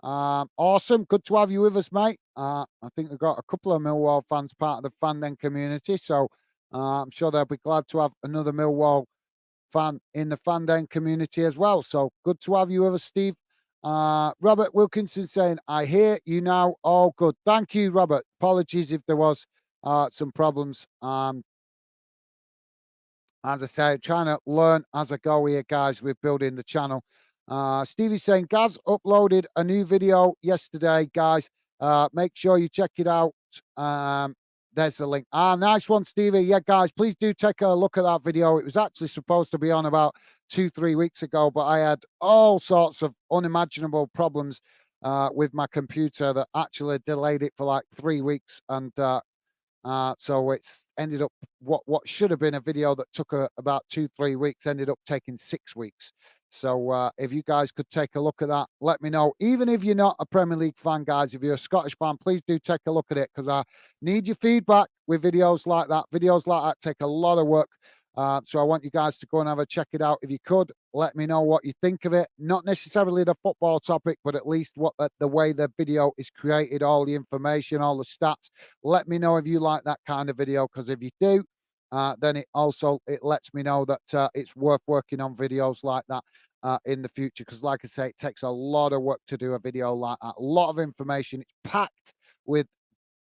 Awesome, good to have you with us, mate. I think we've got a couple of Millwall fans part of the Fandom community, so I'm sure they'll be glad to have another Millwall fan in the Fandom community as well. So good to have you with us, Steve. Robert Wilkinson saying, I hear you now. All good. Thank you, Robert. Apologies if there was some problems. As I say, trying to learn as I go here, guys, with building the channel. Stevie's saying, Gaz uploaded a new video yesterday, guys. Make sure you check it out. There's the link. Nice one, Stevie. Yeah, guys, please do take a look at that video. It was actually supposed to be on about 2-3 weeks ago, but I had all sorts of unimaginable problems with my computer that actually delayed it for like 3 weeks, and so it's ended up what should have been a video that took about 2-3 weeks ended up taking 6 weeks. So if you guys could take a look at that, let me know. Even if you're not a Premier League fan, guys, if you're a Scottish fan, please do take a look at it, because I need your feedback with videos like that. Videos like that take a lot of work. So I want you guys to go and have a check it out. If you could, let me know what you think of it. Not necessarily the football topic, but at least what the way the video is created, all the information, all the stats. Let me know if you like that kind of video, because if you do, then it lets me know that it's worth working on videos like that in the future. Because like I say, it takes a lot of work to do a video like that. A lot of information. It's packed with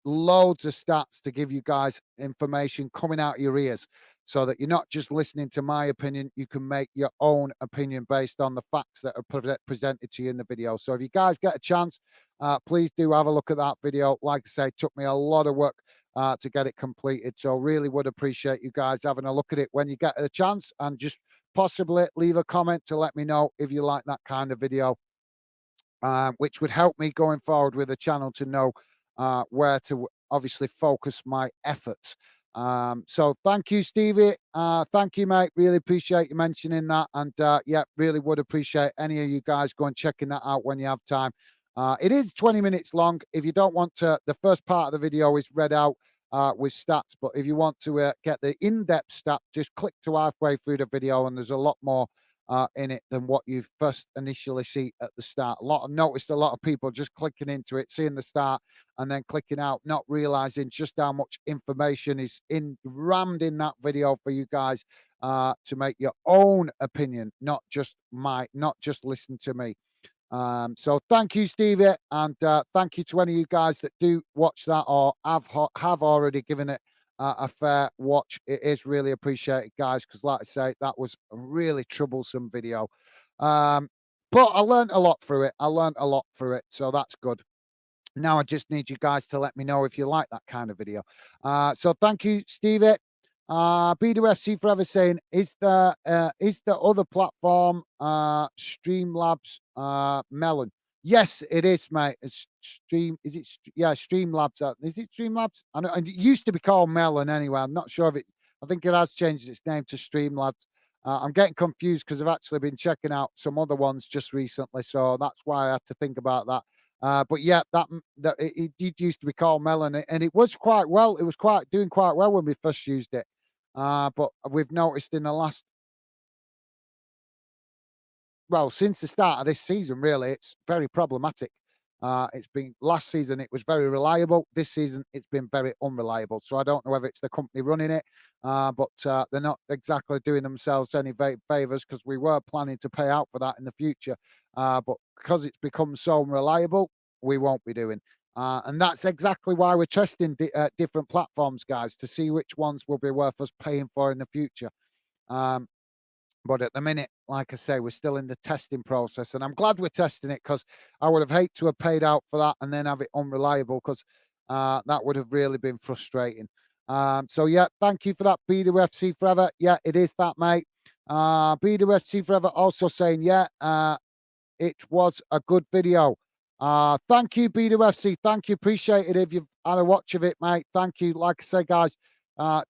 loads of stats to give you guys information coming out of your ears, so that you're not just listening to my opinion. You can make your own opinion based on the facts that are presented to you in the video. So if you guys get a chance, please do have a look at that video. Like I say, it took me a lot of work to get it completed, so really would appreciate you guys having a look at it when you get a chance, and just possibly leave a comment to let me know if you like that kind of video, which would help me going forward with the channel to know where to obviously focus my efforts. So thank you, Stevie. Thank you, mate. Really appreciate you mentioning that. And yeah, really would appreciate any of you guys going checking that out when you have time. It is 20 minutes long. If you don't want to, the first part of the video is read out with stats. But if you want to get the in-depth stat, just click to halfway through the video, and there's a lot more in it than what you first initially see at the start. Noticed a lot of people just clicking into it, seeing the start, and then clicking out, not realizing just how much information is rammed in that video for you guys to make your own opinion, not just listen to me. So thank you, Stevie, and thank you to any of you guys that do watch that or have already given it a fair watch. It is really appreciated, guys, because like I say, that was a really troublesome video. But I learned a lot through it. So that's good. Now I just need you guys to let me know if you like that kind of video. So thank you, Stevie. BWFC Forever saying, is the other platform Streamlabs Melon? Yes, it is, mate. It's Streamlabs. Is it Streamlabs? I know, and it used to be called Melon anyway. I'm not sure if it. I think it has changed its name to Streamlabs. I'm getting confused because I've actually been checking out some other ones just recently, so that's why I had to think about that. But yeah, it did used to be called Melon, and it was quite well. It was doing quite well when we first used it. But we've noticed in the last, well, since the start of this season, really, it's very problematic. It's been last season, it was very reliable. This season, it's been very unreliable. So I don't know whether it's the company running it, but they're not exactly doing themselves any favors, because we were planning to pay out for that in the future. But because it's become so unreliable, we won't be doing. And that's exactly why we're testing different platforms, guys, to see which ones will be worth us paying for in the future. But at the minute, like I say, we're still in the testing process, and I'm glad we're testing it, because I would have hated to have paid out for that and then have it unreliable, because that would have really been frustrating. So yeah, thank you for that, BWFC Forever. Yeah, it is that, mate. BWFC Forever also saying, yeah, it was a good video. Thank you, BWFC. Thank you. Appreciate it if you've had a watch of it, mate. Thank you. Like I say, guys,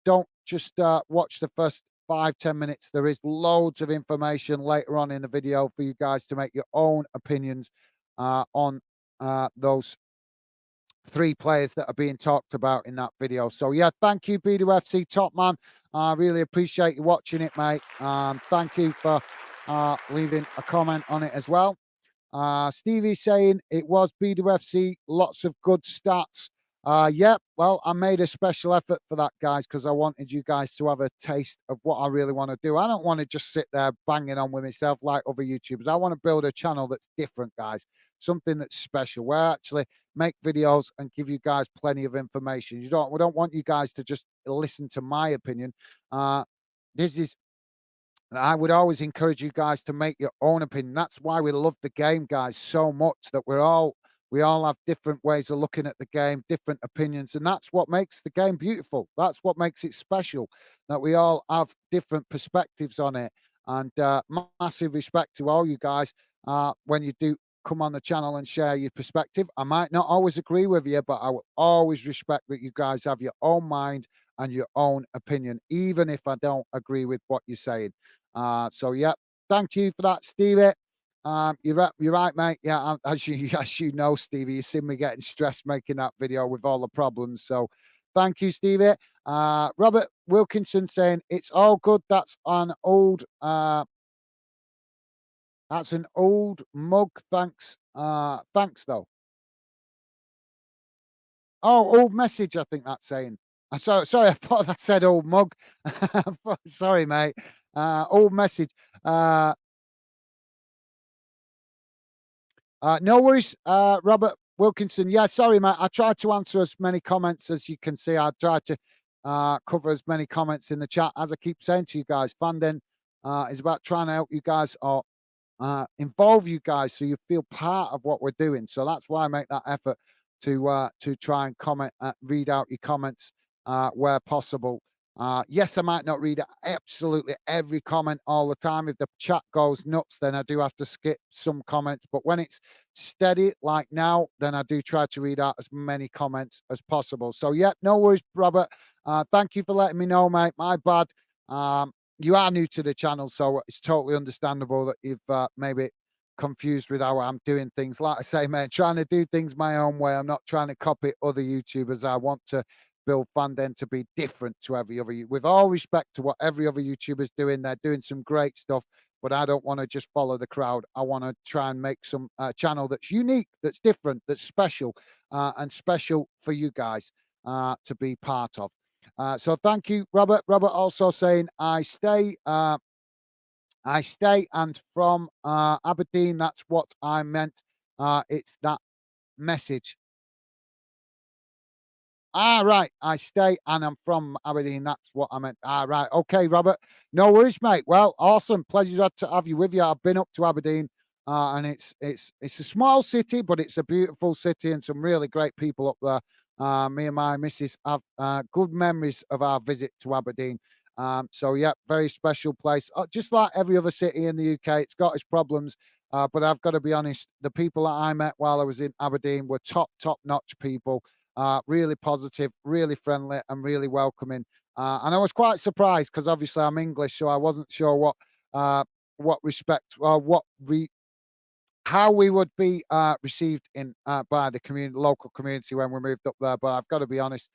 don't just watch the first 5-10 minutes. There is loads of information later on in the video for you guys to make your own opinions on those 3 players that are being talked about in that video. So yeah, thank you, BWFC Top Man. I really appreciate you watching it, mate. Thank you for leaving a comment on it as well. Stevie saying it was BWFC, lots of good stats. Yeah, well, I made a special effort for that, guys, because I wanted you guys to have a taste of what I really want to do. I don't want to just sit there banging on with myself like other YouTubers. I want to build a channel that's different, guys, something that's special, where I actually make videos and give you guys plenty of information. We don't want you guys to just listen to my opinion. This is I would always encourage you guys to make your own opinion. That's why we love the game, guys, so much, that we're all We all have different ways of looking at the game, different opinions, and that's what makes the game beautiful. That's what makes it special, that we all have different perspectives on it. And massive respect to all you guys when you do come on the channel and share your perspective. I might not always agree with you, but I will always respect that you guys have your own mind and your own opinion, even if I don't agree with what you're saying. So, yeah, thank you for that, Stevie. You're right, mate. Yeah, as you as you know, Stevie, you see me getting stressed making that video with all the problems. So, thank you, Stevie. Robert Wilkinson saying it's all good. That's an old mug. Thanks. Thanks though. Oh, old message. I think that's saying. Sorry. I thought that said old mug. Sorry, mate. Old message. No worries, Robert Wilkinson. Yeah, sorry, mate. I tried to answer as many comments as you can see. I tried to cover as many comments in the chat. As I keep saying to you guys, Fandom is about trying to help you guys or involve you guys so you feel part of what we're doing. So that's why I make that effort to try and comment, read out your comments where possible. Yes, I might not read absolutely every comment all the time. If the chat goes nuts, then I do have to skip some comments. But when it's steady like now, then I do try to read out as many comments as possible. So, yeah, no worries, Robert. Thank you for letting me know, mate. My bad. You are new to the channel, so it's totally understandable that you've maybe confused with how I'm doing things. Like I say, mate, trying to do things my own way. I'm not trying to copy other YouTubers. I want to build Fandom to be different to every other. With all respect to what every other YouTuber's doing, they're doing some great stuff, but I don't want to just follow the crowd. I want to try and make some channel that's unique, that's different, that's special, and special for you guys to be part of. So thank you, Robert. Robert also saying, I stay and from Aberdeen. That's what I meant. It's that message. Right. I stay and I'm from Aberdeen. That's what I meant. Right. Okay, Robert. No worries, mate. Well, awesome. Pleasure to have you with you. I've been up to Aberdeen, and it's a small city, but it's a beautiful city and some really great people up there. Me and my missus have good memories of our visit to Aberdeen. So yeah, very special place. Just like every other city in the UK, it's got its problems. But I've got to be honest, the people that I met while I was in Aberdeen were top notch people. Really positive, really friendly, and really welcoming. And I was quite surprised because obviously I'm English, so I wasn't sure what respect or how we would be received in by the local community when we moved up there. But I've got to be honest,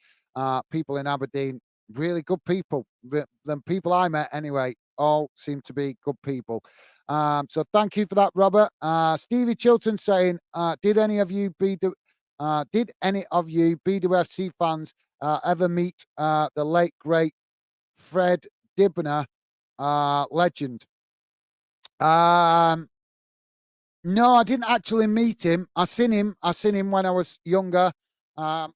people in Aberdeen, really good people. The people I met anyway, all seem to be good people. So thank you for that, Robert. Stevie Chilton saying, did any of you BWFC fans ever meet the late great Fred Dibner, legend? No, I didn't actually meet him. I seen him when I was younger. I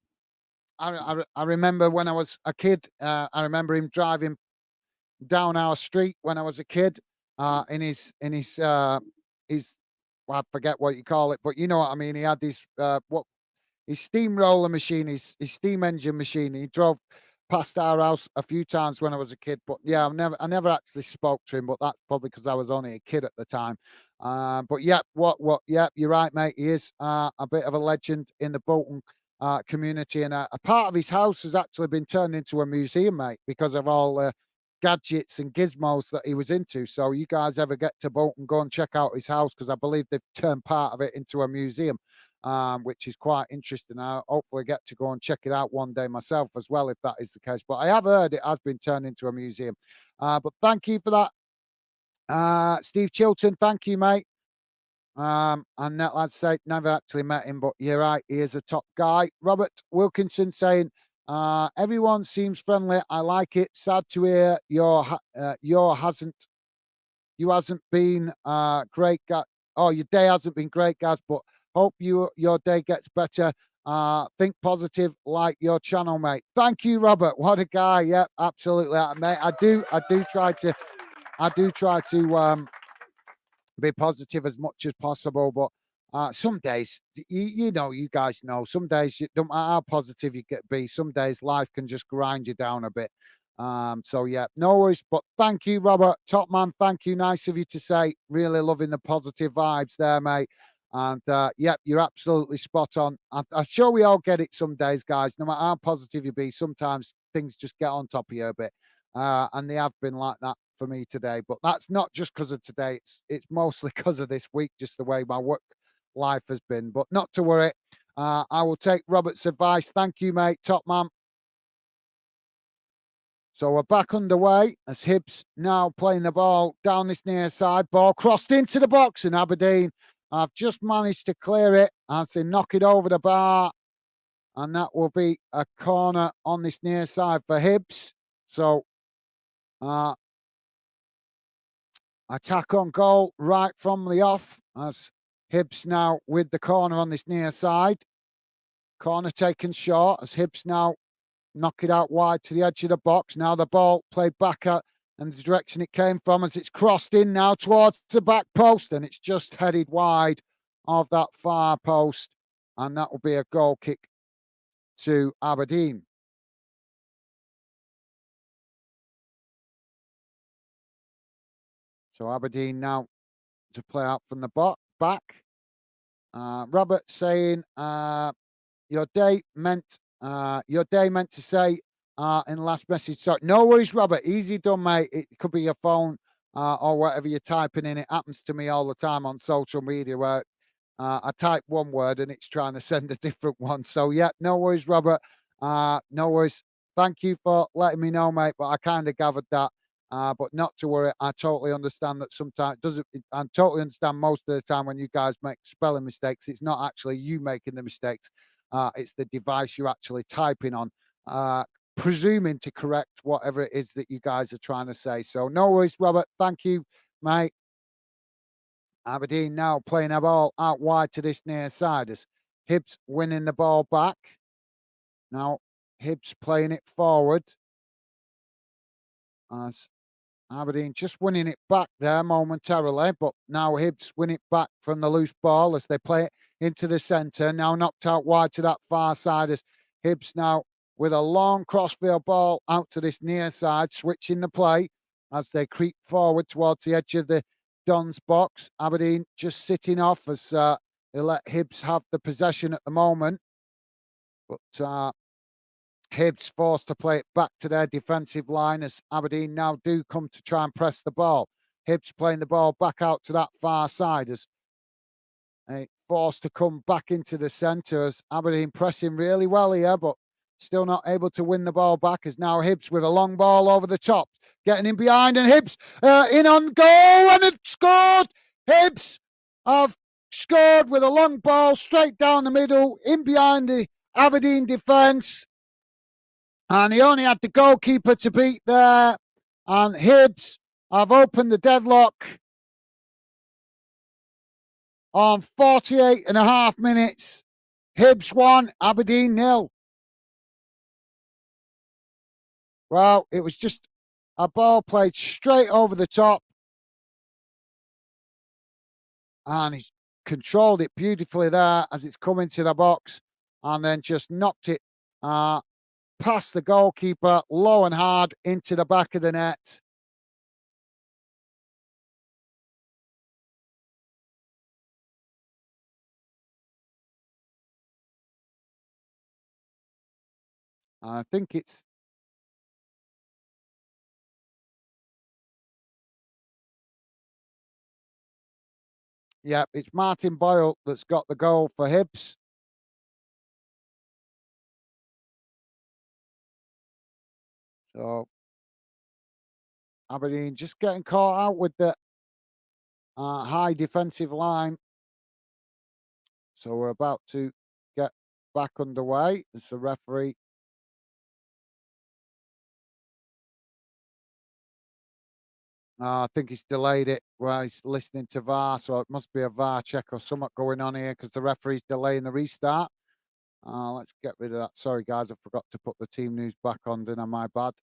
remember when I was a kid. I remember him driving down our street when I was a kid. In his well, I forget what you call it, but you know what I mean. He had this his steamroller machine, his steam engine machine. He drove past our house a few times when I was a kid, but yeah, I never actually spoke to him, but that's probably because I was only a kid at the time. But yeah, yeah, you're right, mate. He is a bit of a legend in the Bolton community, and a part of his house has actually been turned into a museum, mate, because of all the gadgets and gizmos that he was into. So you guys ever get to Bolton, go and check out his house because I believe they've turned part of it into a museum. Which is quite interesting. I'll hopefully get to go and check it out one day myself as well, if that is the case. But I have heard it has been turned into a museum. But thank you for that, Steve Chilton. Thank you, mate. And that lad say never actually met him, but you're right, he is a top guy. Robert Wilkinson saying, everyone seems friendly. I like it. Sad to hear your hasn't been great, guys. Oh, your day hasn't been great, guys, but hope your day gets better. Think positive like your channel, mate. Thank you, Robert. What a guy. Yeah, absolutely, mate. I do try to be positive as much as possible, but Some days, you know, you guys know, some days, you don't matter how positive you get be, some days life can just grind you down a bit. So yeah, no worries. But thank you, Robert. Top man, thank you. Nice of you to say. Really loving the positive vibes there, mate. And yeah, you're absolutely spot on. I'm sure we all get it some days, guys. No matter how positive you be, sometimes things just get on top of you a bit. And they have been like that for me today. But that's not just because of today. It's mostly because of this week, just the way my work life has been. But not to worry. I will take Robert's advice. Thank you, mate. Top man. So we're back underway as Hibs now playing the ball down this near side. Ball crossed into the box, and Aberdeen have just managed to clear it as they knock it over the bar. And that will be a corner on this near side for Hibs. So uh, attack on goal right from the off as Hibs now with the corner on this near side. Corner taken short as Hibs now knock it out wide to the edge of the box. Now the ball played back at and the direction it came from as it's crossed in now towards the back post and it's just headed wide of that far post. And that will be a goal kick to Aberdeen. So Aberdeen now to play out from the back. Robert saying your day meant to say in the last message. So no worries, Robert. Easy done, mate. It could be your phone or whatever you're typing in. It happens to me all the time on social media where I type one word and it's trying to send a different one. So yeah, no worries, Robert. No worries. Thank you for letting me know, mate. But I kind of gathered that. But not to worry. I totally understand that sometimes doesn't. I totally understand most of the time when you guys make spelling mistakes, it's not actually you making the mistakes. It's the device you're actually typing on, uh, presuming to correct whatever it is that you guys are trying to say. So no worries, Robert. Thank you, mate. Aberdeen now playing a ball out wide to this near side as Hibs winning the ball back. Now Hibs playing it forward as Aberdeen just winning it back there momentarily, but now Hibs win it back from the loose ball as they play it into the centre. Now knocked out wide to that far side as Hibs now with a long crossfield ball out to this near side, switching the play as they creep forward towards the edge of the Dons box. Aberdeen just sitting off as they let Hibs have the possession at the moment. But Hibs forced to play it back to their defensive line as Aberdeen now do come to try and press the ball. Hibs playing the ball back out to that far side as they forced to come back into the centre as Aberdeen pressing really well here, but still not able to win the ball back as now Hibs with a long ball over the top, getting in behind and Hibs in on goal and it's scored. Hibs have scored with a long ball straight down the middle in behind the Aberdeen defence. And he only had the goalkeeper to beat there. And Hibs have opened the deadlock on 48 and a half minutes. Hibs 1, Aberdeen 0. Well, it was just a ball played straight over the top. And he's controlled it beautifully there as it's come into the box. And then just knocked it past the goalkeeper, low and hard, into the back of the net. I think it's yeah, it's Martin Boyle that's got the goal for Hibs. So Aberdeen just getting caught out with the high defensive line. So we're about to get back underway. It's the referee. I think he's delayed it while he's listening to VAR. So it must be a VAR check or something going on here because the referee's delaying the restart. Let's get rid of that. Sorry, guys, I forgot to put the team news back on, didn't I? My bad.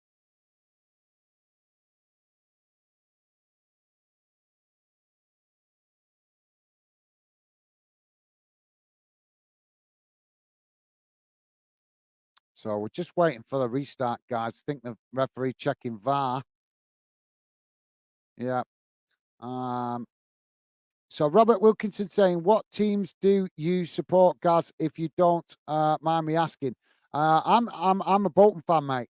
So we're just waiting for the restart, guys. I think the referee checking VAR. Yeah. Um, So Robert Wilkinson saying, "What teams do you support, Gaz? If you don't mind me asking." I'm a Bolton fan, mate.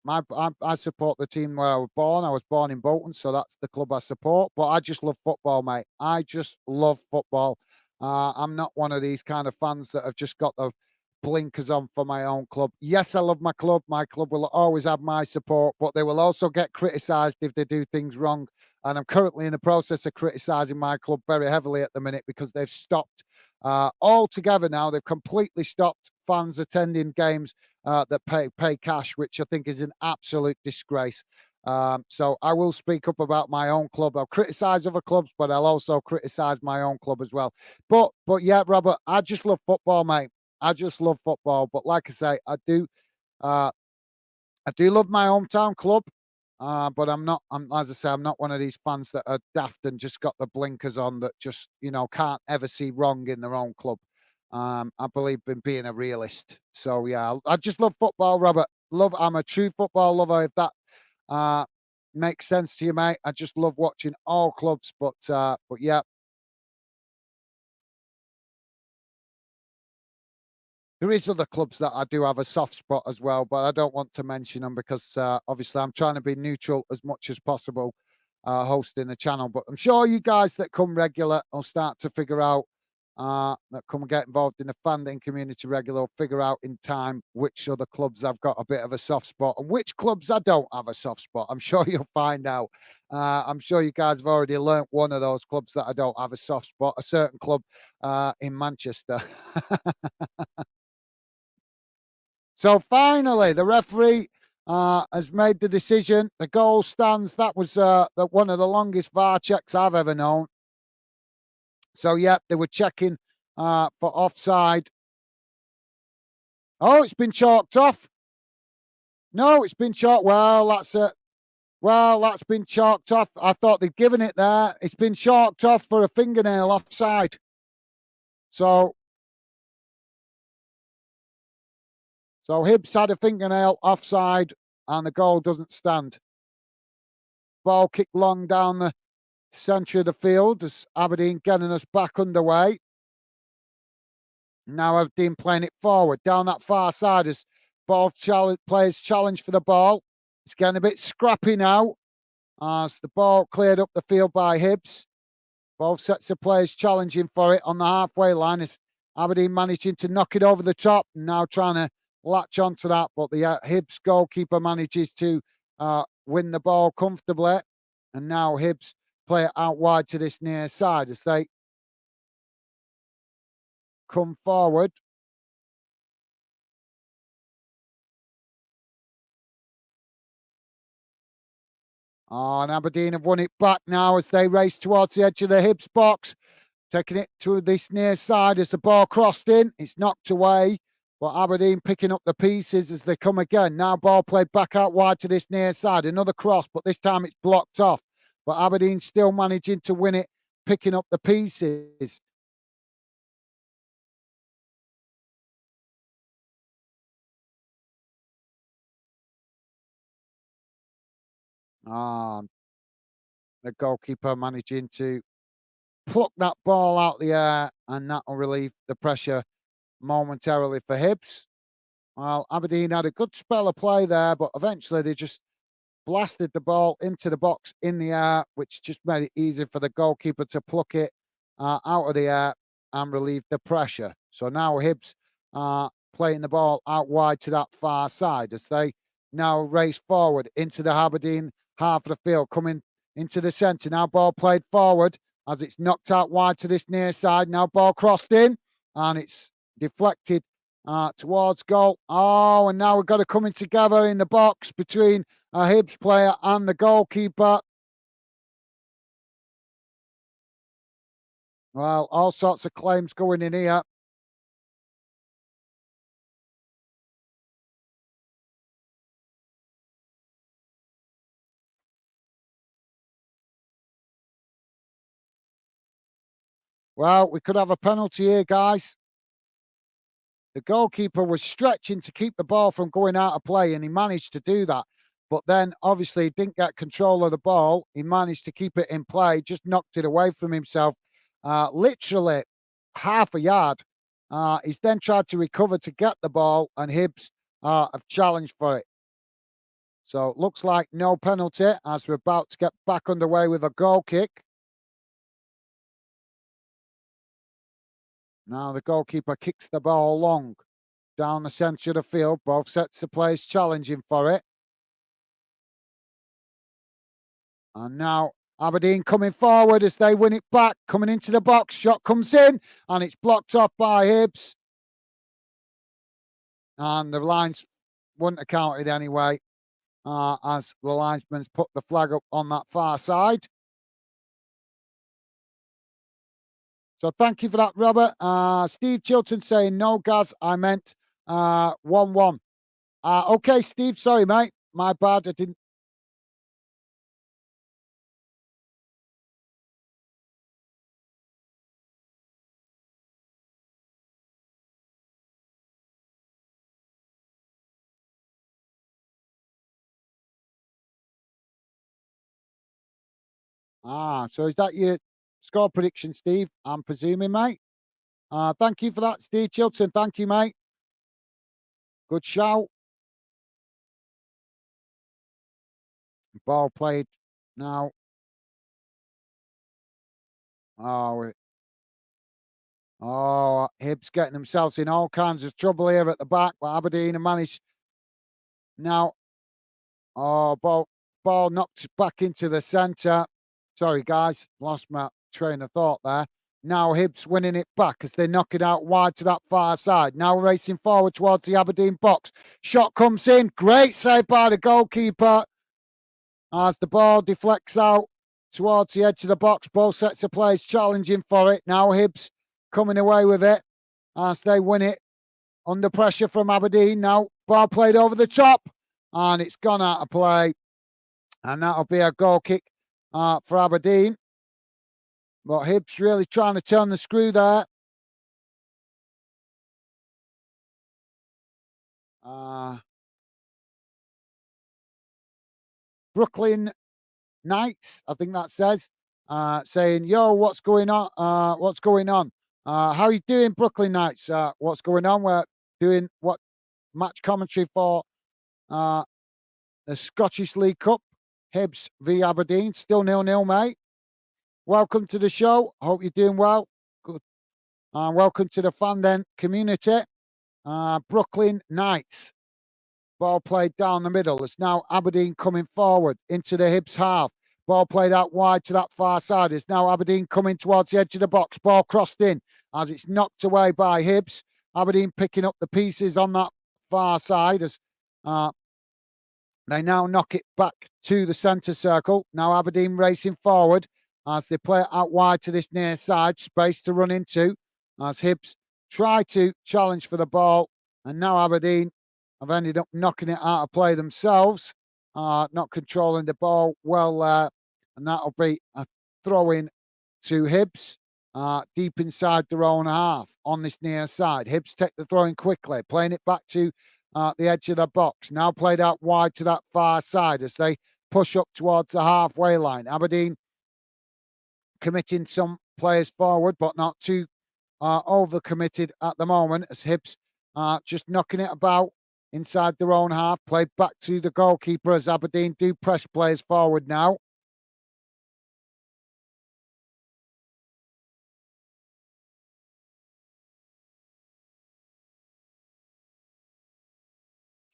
I support the team where I was born. I was born in Bolton, so that's the club I support. But I just love football, mate. I just love football. I'm not one of these kind of fans that have just got the blinkers on for my own club. Yes, I love my club. My club will always have my support, but they will also get criticised if they do things wrong. And I'm currently in the process of criticising my club very heavily at the minute because they've stopped altogether now. They've completely stopped fans attending games that pay cash, which I think is an absolute disgrace. So I will speak up about my own club. I'll criticise other clubs, but I'll also criticise my own club as well. But yeah, Robert, I just love football, mate. I just love football. But like I say, uh, I do love my hometown club, but I'm not. As I say, I'm not one of these fans that are daft and just got the blinkers on that just can't ever see wrong in their own club. I believe in being a realist. So yeah, I just love football, Robert. I'm a true football lover. If that uh, makes sense to you, mate. I just love watching all clubs, but yeah, there is other clubs that I do have a soft spot as well, but I don't want to mention them because obviously I'm trying to be neutral as much as possible, hosting the channel. But I'm sure you guys that come regular will start to figure out that come and get involved in the fandom community regular will figure out in time which other clubs I've got a bit of a soft spot and which clubs I don't have a soft spot. I'm sure you'll find out. I'm sure you guys have already learnt one of those clubs that I don't have a soft spot, a certain club in Manchester. So finally, the referee has made the decision. The goal stands. That was one of the longest VAR checks I've ever known. So yeah, they were checking for offside. Oh, it's been chalked off. No, it's been chalked. Well, that's it. Well, that's been chalked off. I thought they'd given it there. It's been chalked off for a fingernail offside. So, so Hibs had a fingernail offside, and the goal doesn't stand. Ball kicked long down the centre of the field as Aberdeen getting us back underway. Now Aberdeen playing it forward down that far side as players challenge for the ball. It's getting a bit scrappy now as the ball cleared up the field by Hibs. Both sets of players challenging for it on the halfway line as Aberdeen managing to knock it over the top. Now trying to latch onto that, but the Hibs goalkeeper manages to win the ball comfortably. And now Hibs play it out wide to this near side as they come forward. Oh, and Aberdeen have won it back now as they race towards the edge of the Hibs box. Taking it to this near side as the ball crossed in. It's knocked away. But Aberdeen picking up the pieces as they come again. Now ball played back out wide to this near side. Another cross, but this time it's blocked off. But Aberdeen still managing to win it, picking up the pieces. Um, the goalkeeper managing to pluck that ball out the air, and that will relieve the pressure momentarily for Hibs. Well, Aberdeen had a good spell of play there, but eventually they just blasted the ball into the box in the air, which just made it easy for the goalkeeper to pluck it out of the air and relieve the pressure. So now Hibs are playing the ball out wide to that far side as they now race forward into the Aberdeen half of the field, coming into the centre. Now ball played forward as it's knocked out wide to this near side. Now ball crossed in and it's deflected towards goal. Oh, and now we've got to come in together in the box between a Hibs player and the goalkeeper. Well, all sorts of claims going in here. Well, we could have a penalty here, guys. The goalkeeper was stretching to keep the ball from going out of play, and he managed to do that. But then, obviously, he didn't get control of the ball. He managed to keep it in play, just knocked it away from himself, literally half a yard. He's then tried to recover to get the ball, and Hibs have challenged for it. So it looks like no penalty as we're about to get back underway with a goal kick. Now the goalkeeper kicks the ball long down the centre of the field. Both sets of players challenging for it. And now Aberdeen coming forward as they win it back, coming into the box. Shot comes in and it's blocked off by Hibs. And the lines wouldn't have counted anyway, as the linesman's put the flag up on that far side. So thank you for that, Robert. Steve Chilton saying, no, Gaz, I meant 1-1. Okay, Steve, sorry, mate. My bad, I didn't. So is that your score prediction, Steve? I'm presuming, mate. Thank you for that, Steve Chilton. Thank you, mate. Good shout. Ball played now. Oh, Hibs getting themselves in all kinds of trouble here at the back. But Aberdeen have managed now. Ball knocked back into the centre. Sorry, guys, lost my train of thought there. Now Hibs winning it back as they knock it out wide to that far side. Now racing forward towards the Aberdeen box. Shot comes in. Great save by the goalkeeper as the ball deflects out towards the edge of the box. Both sets of players challenging for it. Now Hibs coming away with it as they win it under pressure from Aberdeen. Now ball played over the top and it's gone out of play. And that'll be a goal kick for Aberdeen. But Hibs really trying to turn the screw there. Brooklyn Knights, I think that says, saying, yo, what's going on? What's going on? How are you doing, Brooklyn Knights? What's going on? We're doing what match commentary for the Scottish League Cup. Hibs v Aberdeen, still 0-0, mate. Welcome to the show. Hope you're doing well. Good. Welcome to the fan then community. Brooklyn Knights. Ball played down the middle. It's now Aberdeen coming forward into the Hibs half. Ball played out wide to that far side. It's now Aberdeen coming towards the edge of the box. Ball crossed in as it's knocked away by Hibs. Aberdeen picking up the pieces on that far side as they now knock it back to the centre circle. Now Aberdeen racing forward as they play it out wide to this near side. Space to run into as Hibs try to challenge for the ball. And now Aberdeen have ended up knocking it out of play themselves. Not controlling the ball well there. And that'll be a throw in to Hibs deep inside their own half on this near side. Hibs take the throw in quickly, playing it back to the edge of the box. Now played out wide to that far side as they push up towards the halfway line. Aberdeen committing some players forward, but not too over committed at the moment as Hibs just knocking it about inside their own half. Played back to the goalkeeper as Aberdeen do press players forward now.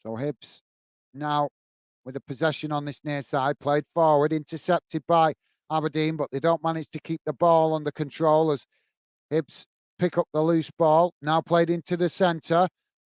So Hibs now with the possession on this near side, played forward, intercepted by Aberdeen, but they don't manage to keep the ball under control as Hibs pick up the loose ball. Now played into the centre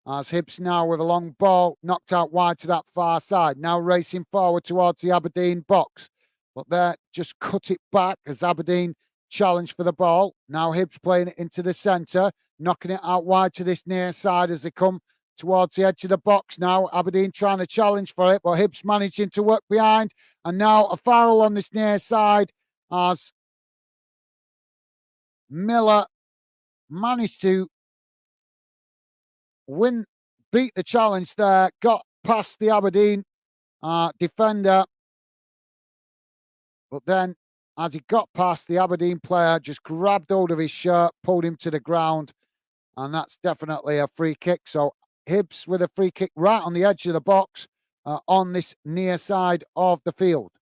as Hibs now with a long ball knocked out wide to that far side. Now racing forward towards the Aberdeen box, but they just cut it back as Aberdeen challenge for the ball. Now Hibs playing it into the centre, knocking it out wide to this near side as they come towards the edge of the box now. Aberdeen trying to challenge for it, but Hibs managing to work behind. And now a foul on this near side as Miller managed to beat the challenge there, got past the Aberdeen defender, but then as he got past, the Aberdeen player just grabbed hold of his shirt, pulled him to the ground, and that's definitely a free kick. So Hibs with a free kick right on the edge of the box on this near side of the field.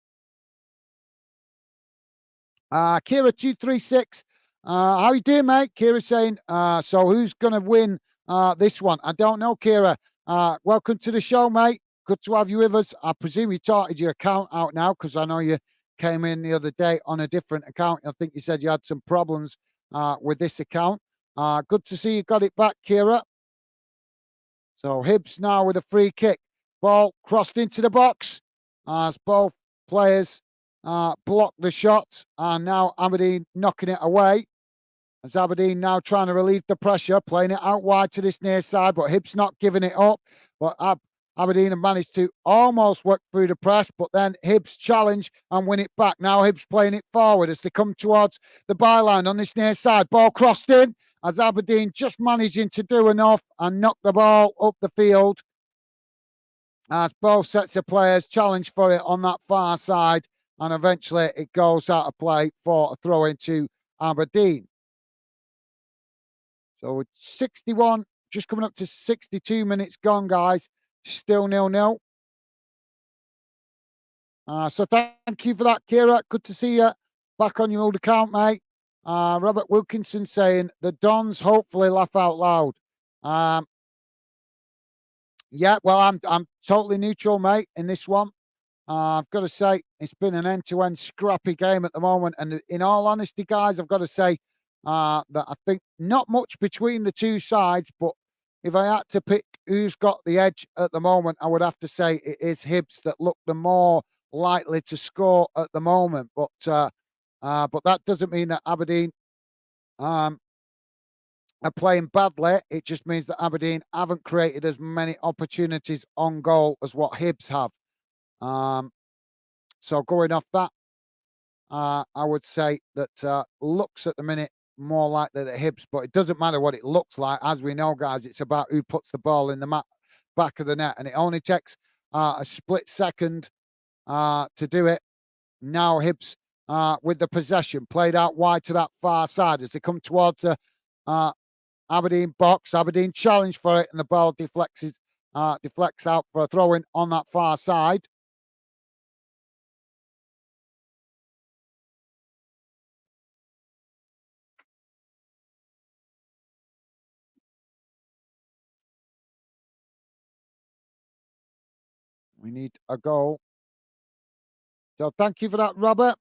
Kira236, how you doing, mate? Kira saying, so who's going to win this one? I don't know, Kira. Welcome to the show, mate. Good to have you with us. I presume you sorted your account out now because I know you came in the other day on a different account. I think you said you had some problems with this account. Good to see you got it back, Kira. So Hibs now with a free kick. Ball crossed into the box as both players block the shot. And now Aberdeen knocking it away. As Aberdeen now trying to relieve the pressure, playing it out wide to this near side, but Hibs not giving it up. But Aberdeen have managed to almost work through the press, but then Hibs challenge and win it back. Now Hibs playing it forward as they come towards the byline on this near side. Ball crossed in as Aberdeen just managing to do enough and knock the ball up the field. As both sets of players challenge for it on that far side, and eventually it goes out of play for a throw into Aberdeen. So 61, just coming up to 62 minutes gone, guys. Still 0-0. So thank you for that, Kira. Good to see you back on your old account, mate. Robert Wilkinson saying the Dons hopefully laugh out loud. Yeah, well, I'm totally neutral, mate, in this one. I've got to say it's been an end-to-end scrappy game at the moment, and in all honesty, guys, I've got to say that I think not much between the two sides, but if I had to pick who's got the edge at the moment, I would have to say it is Hibs that look the more likely to score at the moment. But that doesn't mean that Aberdeen are playing badly. It just means that Aberdeen haven't created as many opportunities on goal as what Hibs have. So going off that, I would say that looks at the minute more likely the Hibs, but it doesn't matter what it looks like. As we know, guys, it's about who puts the ball in the back of the net, and it only takes a split second to do it. Now Hibs with the possession, played out wide to that far side as they come towards the Aberdeen box. Aberdeen challenge for it, and the ball deflects out for a throw-in on that far side. We need a goal. So thank you for that, Robert.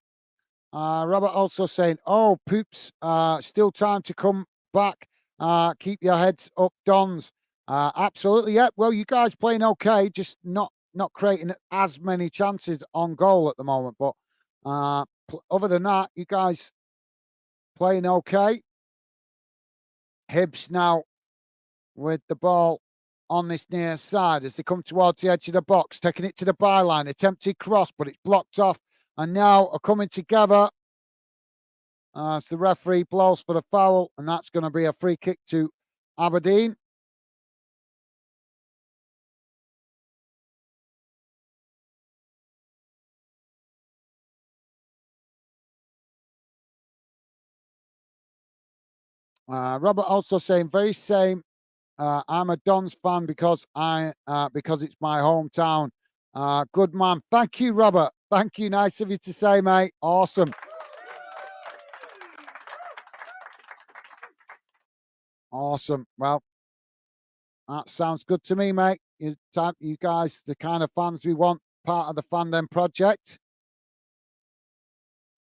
Robert also saying, oh, poops, still time to come back. Keep your heads up, Dons. Absolutely, yeah. Well, you guys playing okay, just not creating as many chances on goal at the moment. But other than that, you guys playing okay. Hibs now with the ball on this near side as they come towards the edge of the box, taking it to the byline. Attempted cross, but it's blocked off. And now are coming together as the referee blows for the foul, and that's going to be a free kick to Aberdeen. Robert also saying very same. I'm a Dons fan because it's my hometown. Good man. Thank you, Robert. Thank you. Nice of you to say, mate. Awesome. Awesome. Well, that sounds good to me, mate. You guys, the kind of fans we want, part of the Fandom project.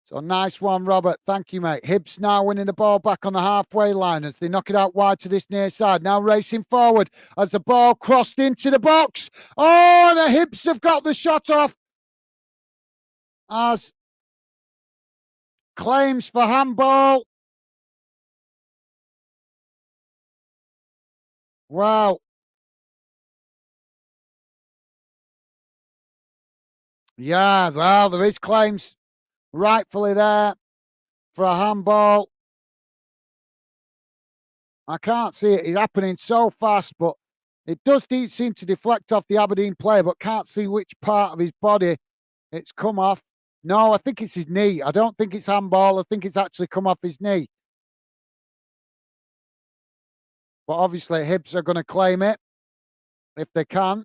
So nice one, Robert. Thank you, mate. Hibs now winning the ball back on the halfway line as they knock it out wide to this near side. Now racing forward as the ball crossed into the box. Oh, the Hibs have got the shot off as claims for handball. Well, yeah, well, there is claims rightfully there for a handball. I can't see it. It's happening so fast, but it does seem to deflect off the Aberdeen player, but can't see which part of his body it's come off. No, I think it's his knee. I don't think it's handball. I think it's actually come off his knee. But obviously, Hibs are going to claim it if they can.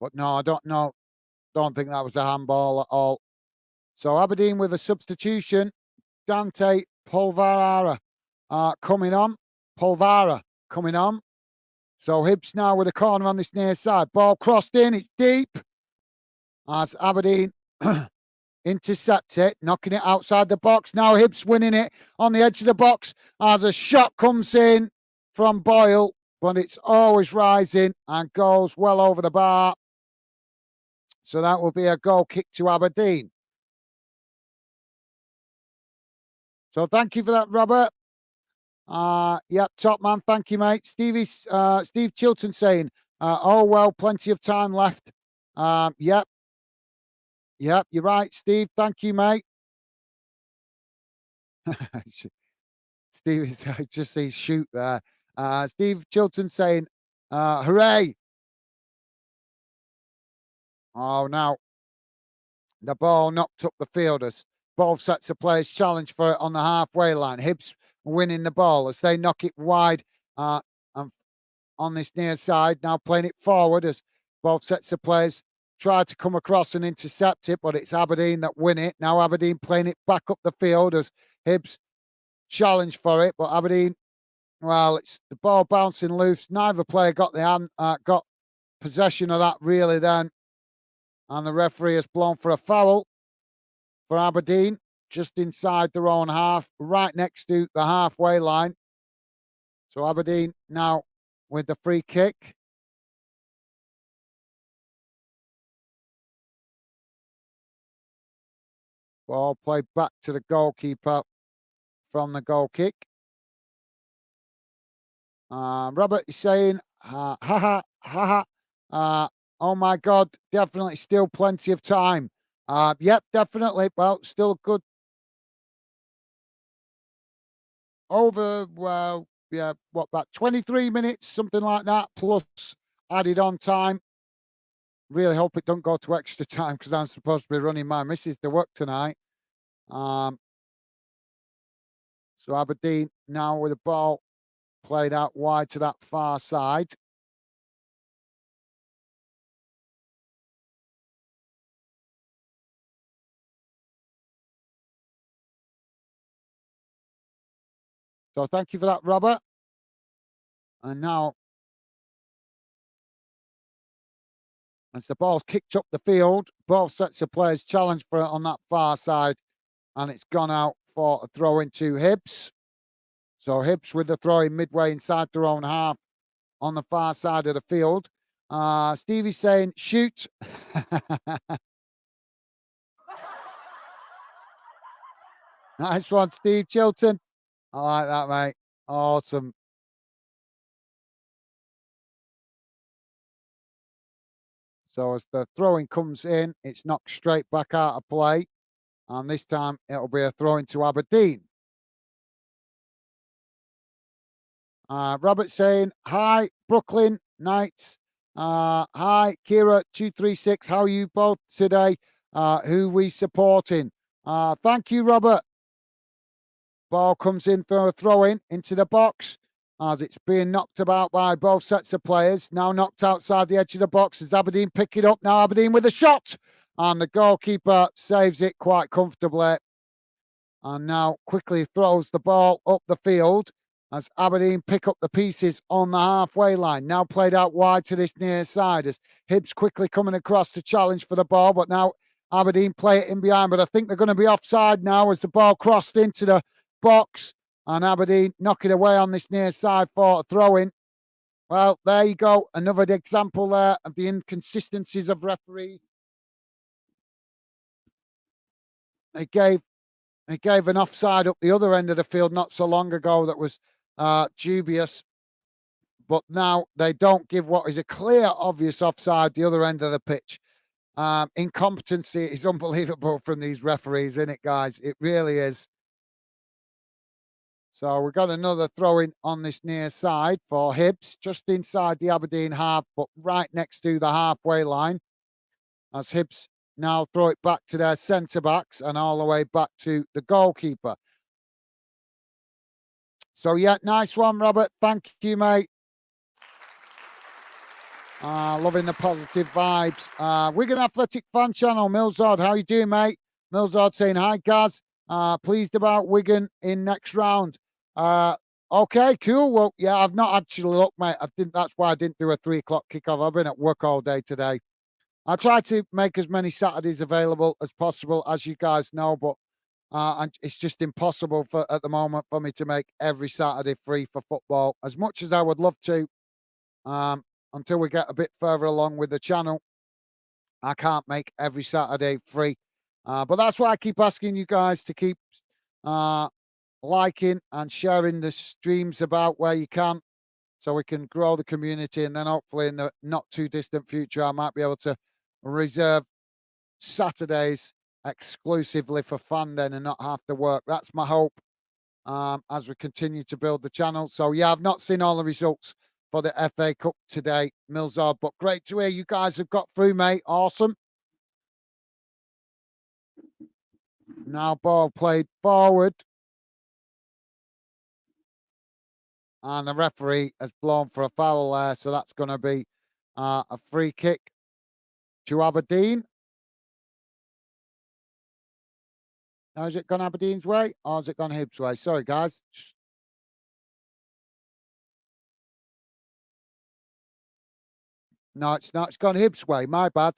But no, I don't know. Don't think that was a handball at all. So Aberdeen with a substitution. Dante Polvara coming on. Polvara coming on. So Hibs now with a corner on this near side. Ball crossed in. It's deep. As Aberdeen intercepts it, knocking it outside the box. Now Hibs winning it on the edge of the box as a shot comes in from Boyle, but it's always rising and goes well over the bar. So that will be a goal kick to Aberdeen. So thank you for that, Robert. Yep, top man. Thank you, mate. Steve Chilton saying, oh, well, plenty of time left. Yep, you're right, Steve. Thank you, mate. Steve, I just see shoot there. Steve Chilton saying, hooray. Oh, now the ball knocked up the fielders. Both sets of players challenge for it on the halfway line. Hibs winning the ball as they knock it wide and on this near side. Now playing it forward as both sets of players try to come across and intercept it, but it's Aberdeen that win it. Now Aberdeen playing it back up the field as Hibs challenge for it, but Aberdeen, well, it's the ball bouncing loose. Neither player got got possession of that really then, and the referee has blown for a foul for Aberdeen just inside their own half, right next to the halfway line. So Aberdeen now with the free kick. Ball played back to the goalkeeper from the goal kick. Robert is saying, ha ha ha ha. Oh my God, definitely still plenty of time. Yep, definitely. Well, still good. Well, yeah, what, about 23 minutes, something like that, plus added on time. Really hope it don't go to extra time because I'm supposed to be running my missus to work tonight. So Aberdeen now with the ball played out wide to that far side. So thank you for that, Robert. And now, as the ball's kicked up the field, both sets of players challenge for it on that far side, and it's gone out for a throw into Hibs. So Hibs with the throw in midway inside their own half on the far side of the field. Stevie's saying, shoot. Nice one, Steve Chilton. I like that, mate. Awesome. So as the throwing comes in, it's knocked straight back out of play. And this time it'll be a throw into Aberdeen. Robert saying, hi, Brooklyn Knights. Hi, Kira236. How are you both today? Who we supporting? Thank you, Robert. Ball comes in through a throw in into the box as it's being knocked about by both sets of players. Now knocked outside the edge of the box as Aberdeen pick it up. Now Aberdeen with a shot. And the goalkeeper saves it quite comfortably. And now quickly throws the ball up the field as Aberdeen pick up the pieces on the halfway line. Now played out wide to this near side as Hibs quickly coming across to challenge for the ball. But now Aberdeen play it in behind. But I think they're going to be offside now as the ball crossed into the box. And Aberdeen knock it away on this near side for a throw-in. Well, there you go. Another example there of the inconsistencies of referees. They gave an offside up the other end of the field not so long ago that was dubious. But now they don't give what is a clear, obvious offside the other end of the pitch. Incompetency is unbelievable from these referees, isn't it, guys? It really is. So we've got another throw-in on this near side for Hibs, just inside the Aberdeen half, but right next to the halfway line. As Hibs now throw it back to their centre-backs and all the way back to the goalkeeper. So, yeah, nice one, Robert. Thank you, mate. Loving the positive vibes. Wigan Athletic Fan Channel, Millsard, how you doing, mate? Millsard saying, hi, Gaz. Pleased about Wigan in next round. Okay, cool. Well, yeah, I've not actually looked, mate. That's why I didn't do a 3 o'clock kickoff. I've been at work all day today. I try to make as many Saturdays available as possible, as you guys know, but and it's just impossible at the moment for me to make every Saturday free for football. As much as I would love to, until we get a bit further along with the channel, I can't make every Saturday free. But that's why I keep asking you guys to keep liking and sharing the streams about where you can, so we can grow the community. And then hopefully in the not too distant future, I might be able to reserve Saturdays exclusively for fun then and not have to work. That's my hope as we continue to build the channel. So, yeah, I've not seen all the results for the FA Cup today, Millsard, but great to hear you guys have got through, mate. Awesome. Now ball played forward. And the referee has blown for a foul there, so that's going to be a free kick to Aberdeen. Now, has it gone Aberdeen's way or has it gone Hibs' way? Sorry, guys. No, it's not. It's gone Hibs' way. My bad.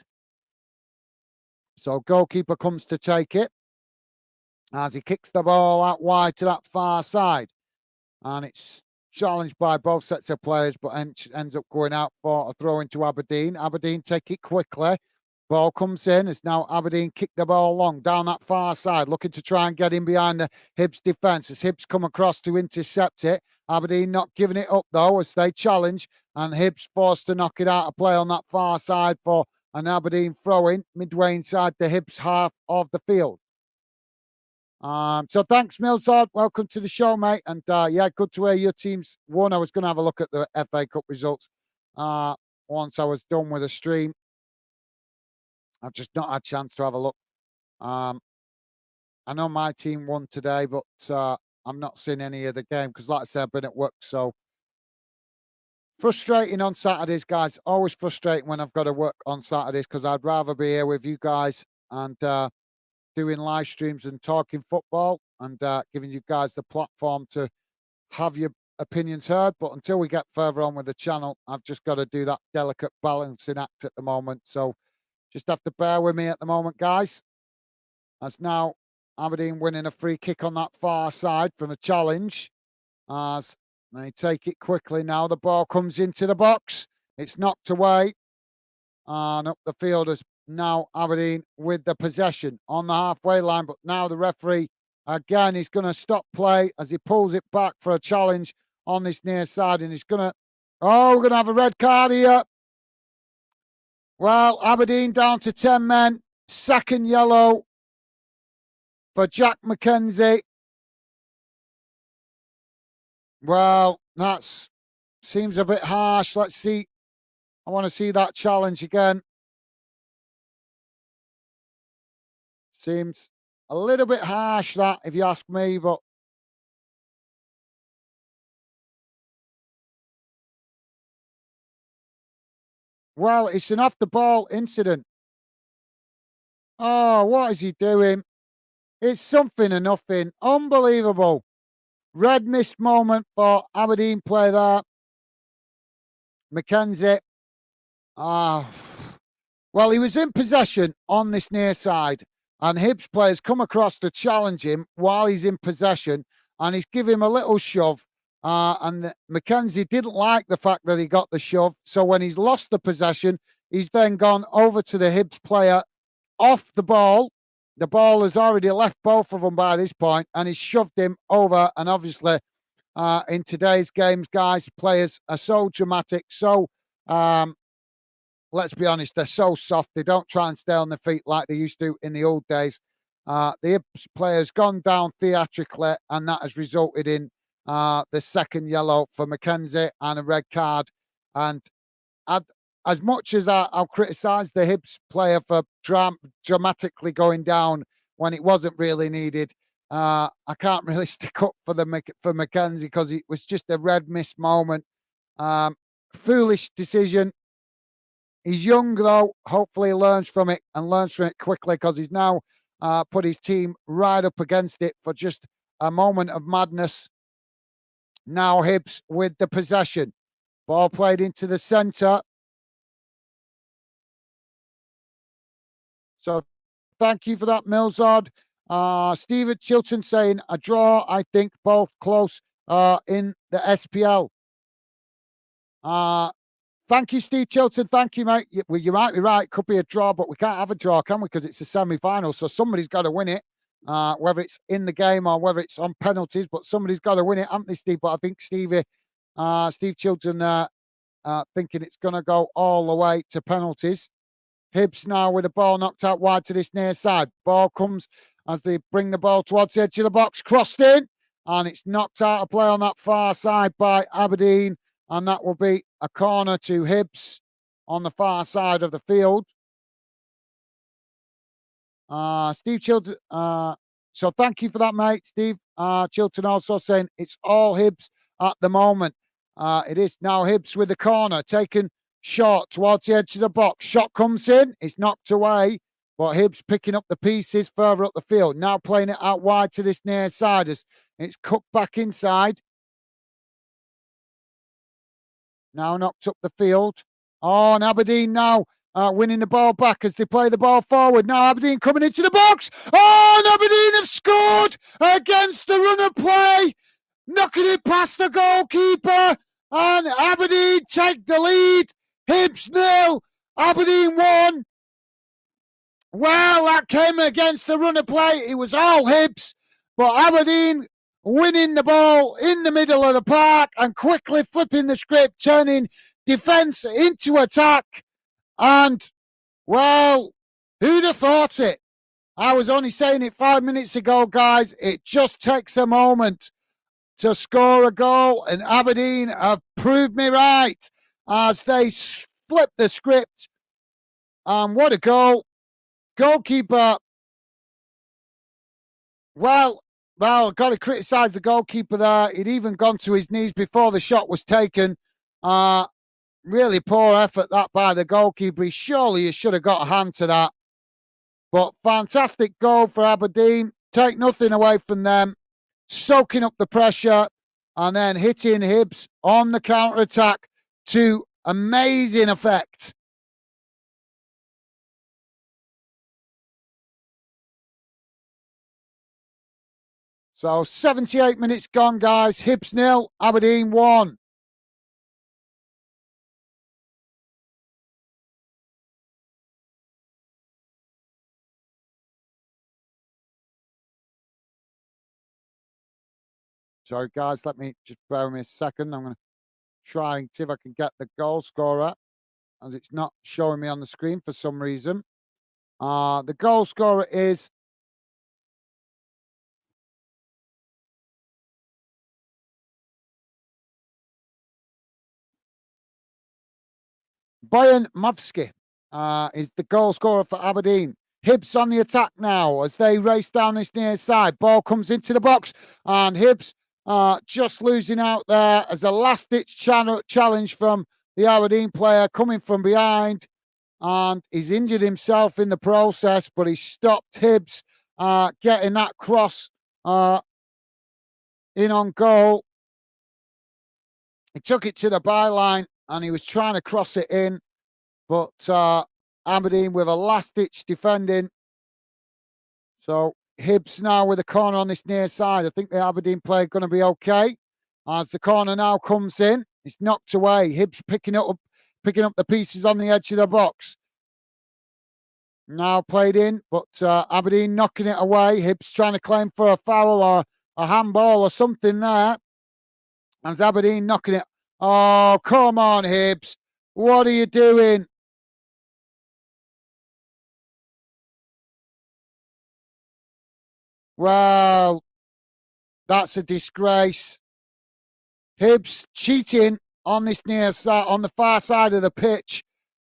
So goalkeeper comes to take it as he kicks the ball out wide to that far side. And it's challenged by both sets of players, but ends up going out for a throw into Aberdeen. Aberdeen take it quickly. Ball comes in. It's now Aberdeen kick the ball long down that far side, looking to try and get in behind the Hibs defence. As Hibs come across to intercept it, Aberdeen not giving it up though as they challenge, and Hibs forced to knock it out of play on that far side for an Aberdeen throw-in midway inside the Hibs half of the field. So thanks, Millsard. Welcome to the show, mate. And yeah, good to hear your team's won. I was going to have a look at the FA Cup results once I was done with the stream. I've just not had a chance to have a look. I know my team won today, but I'm not seeing any of the game because, like I said, I've been at work. So frustrating on Saturdays, guys. Always frustrating when I've got to work on Saturdays because I'd rather be here with you guys and doing live streams and talking football and giving you guys the platform to have your opinions heard. But until we get further on with the channel, I've just got to do that delicate balancing act at the moment. So just have to bear with me at the moment, guys. As now Aberdeen winning a free kick on that far side from a challenge. As they take it quickly now. The ball comes into the box. It's knocked away. And up the field as now Aberdeen with the possession on the halfway line. But now the referee, again, is going to stop play as he pulls it back for a challenge on this near side. And he's going to... Oh, we're going to have a red card here. Well, Aberdeen down to 10 men. Second yellow for Jack McKenzie. Well, that seems a bit harsh. Let's see. I want to see that challenge again. Seems a little bit harsh, that, if you ask me, but... Well, it's an off-the-ball incident. Oh, what is he doing? It's something or nothing. Unbelievable. Red mist moment for Aberdeen player there. McKenzie. Well, he was in possession on this near side, and Hibs players come across to challenge him while he's in possession, and he's giving him a little shove. And McKenzie didn't like the fact that he got the shove. So when he's lost the possession, he's then gone over to the Hibs player off the ball. The ball has already left both of them by this point, and he's shoved him over. And obviously, in today's games, guys, players are so dramatic. So, let's be honest, they're so soft. They don't try and stay on their feet like they used to in the old days. The Hibs player's gone down theatrically, and that has resulted in the second yellow for Mackenzie and a red card. And as much as I'll criticise the Hibs player for dramatically going down when it wasn't really needed, I can't really stick up for Mackenzie because it was just a red missed moment. Foolish decision. He's young though. Hopefully he learns from it and learns from it quickly because he's now put his team right up against it for just a moment of madness. Now Hibs with the possession. Ball played into the centre. So thank you for that, Millsard. Stephen Chilton saying a draw, I think, both close in the SPL. Thank you, Steve Chilton. Thank you, mate. You might be right. Could be a draw, but we can't have a draw, can we? Because it's a semi-final, so somebody's got to win it, whether it's in the game or whether it's on penalties. But somebody's got to win it, haven't they, Steve? But I think Steve Chilton, thinking it's going to go all the way to penalties. Hibs now with the ball knocked out wide to this near side. Ball comes as they bring the ball towards the edge of the box, crossed in, and it's knocked out of play on that far side by Aberdeen. And that will be a corner to Hibs on the far side of the field. Steve Chilton, so thank you for that, mate. Steve Chilton also saying it's all Hibs at the moment. It is now Hibs with the corner, taken short towards the edge of the box. Shot comes in, it's knocked away, but Hibs picking up the pieces further up the field. Now playing it out wide to this near side as it's cut back inside. Now knocked up the field. Oh, and Aberdeen now winning the ball back as they play the ball forward. Now Aberdeen coming into the box. Oh, and Aberdeen have scored against the run of play. Knocking it past the goalkeeper. And Aberdeen take the lead. Hibs 0, Aberdeen 1. Well, that came against the run of play. It was all Hibs. But Aberdeen winning the ball in the middle of the park and quickly flipping the script, turning defence into attack. And, well, who'd have thought it? I was only saying it 5 minutes ago, guys. It just takes a moment to score a goal, and Aberdeen have proved me right as they flip the script. And what a goal. Goalkeeper, well, got to criticise the goalkeeper there. He'd even gone to his knees before the shot was taken. Really poor effort that by the goalkeeper. Surely he should have got a hand to that. But fantastic goal for Aberdeen. Take nothing away from them. Soaking up the pressure and then hitting Hibs on the counter-attack to amazing effect. So 78 minutes gone, guys. Hibs 0, Aberdeen 1. Sorry, guys, let me just bear with me a second. I'm going to try and see if I can get the goal scorer, as it's not showing me on the screen for some reason. The goal scorer is Bojan Mavsky, is the goal scorer for Aberdeen. Hibs on the attack now as they race down this near side. Ball comes into the box and Hibs just losing out there as a last-ditch challenge from the Aberdeen player coming from behind. And he's injured himself in the process, but he stopped Hibs getting that cross in on goal. He took it to the byline and he was trying to cross it in, but Aberdeen with a last-ditch defending. So Hibs now with a corner on this near side. I think the Aberdeen player going to be okay. As the corner now comes in, it's knocked away. Hibs picking up the pieces on the edge of the box. Now played in, but Aberdeen knocking it away. Hibs trying to claim for a foul or a handball or something there. As Aberdeen knocking it. Oh, come on, Hibs. What are you doing? Well, that's a disgrace. Hibs cheating on this near side, on the far side of the pitch.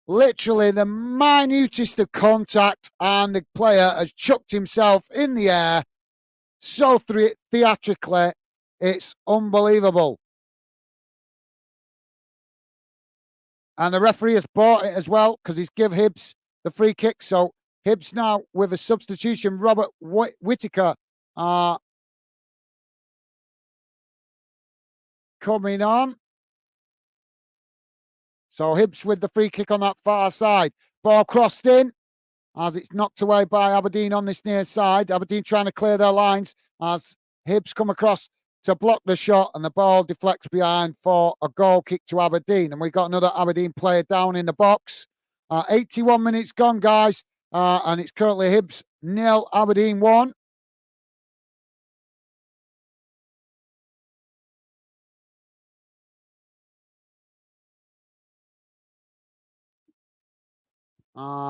Literally the minutest of contact, and the player has chucked himself in the air so theatrically. It's unbelievable. And the referee has bought it as well because he's give Hibs the free kick. So Hibs now with a substitution, Robert Whittaker coming on. So Hibs with the free kick on that far side. Ball crossed in as it's knocked away by Aberdeen on this near side. Aberdeen trying to clear their lines as Hibs come across to block the shot, and the ball deflects behind for a goal kick to Aberdeen. And we've got another Aberdeen player down in the box. 81 minutes gone, guys, and it's currently Hibs 0, Aberdeen 1.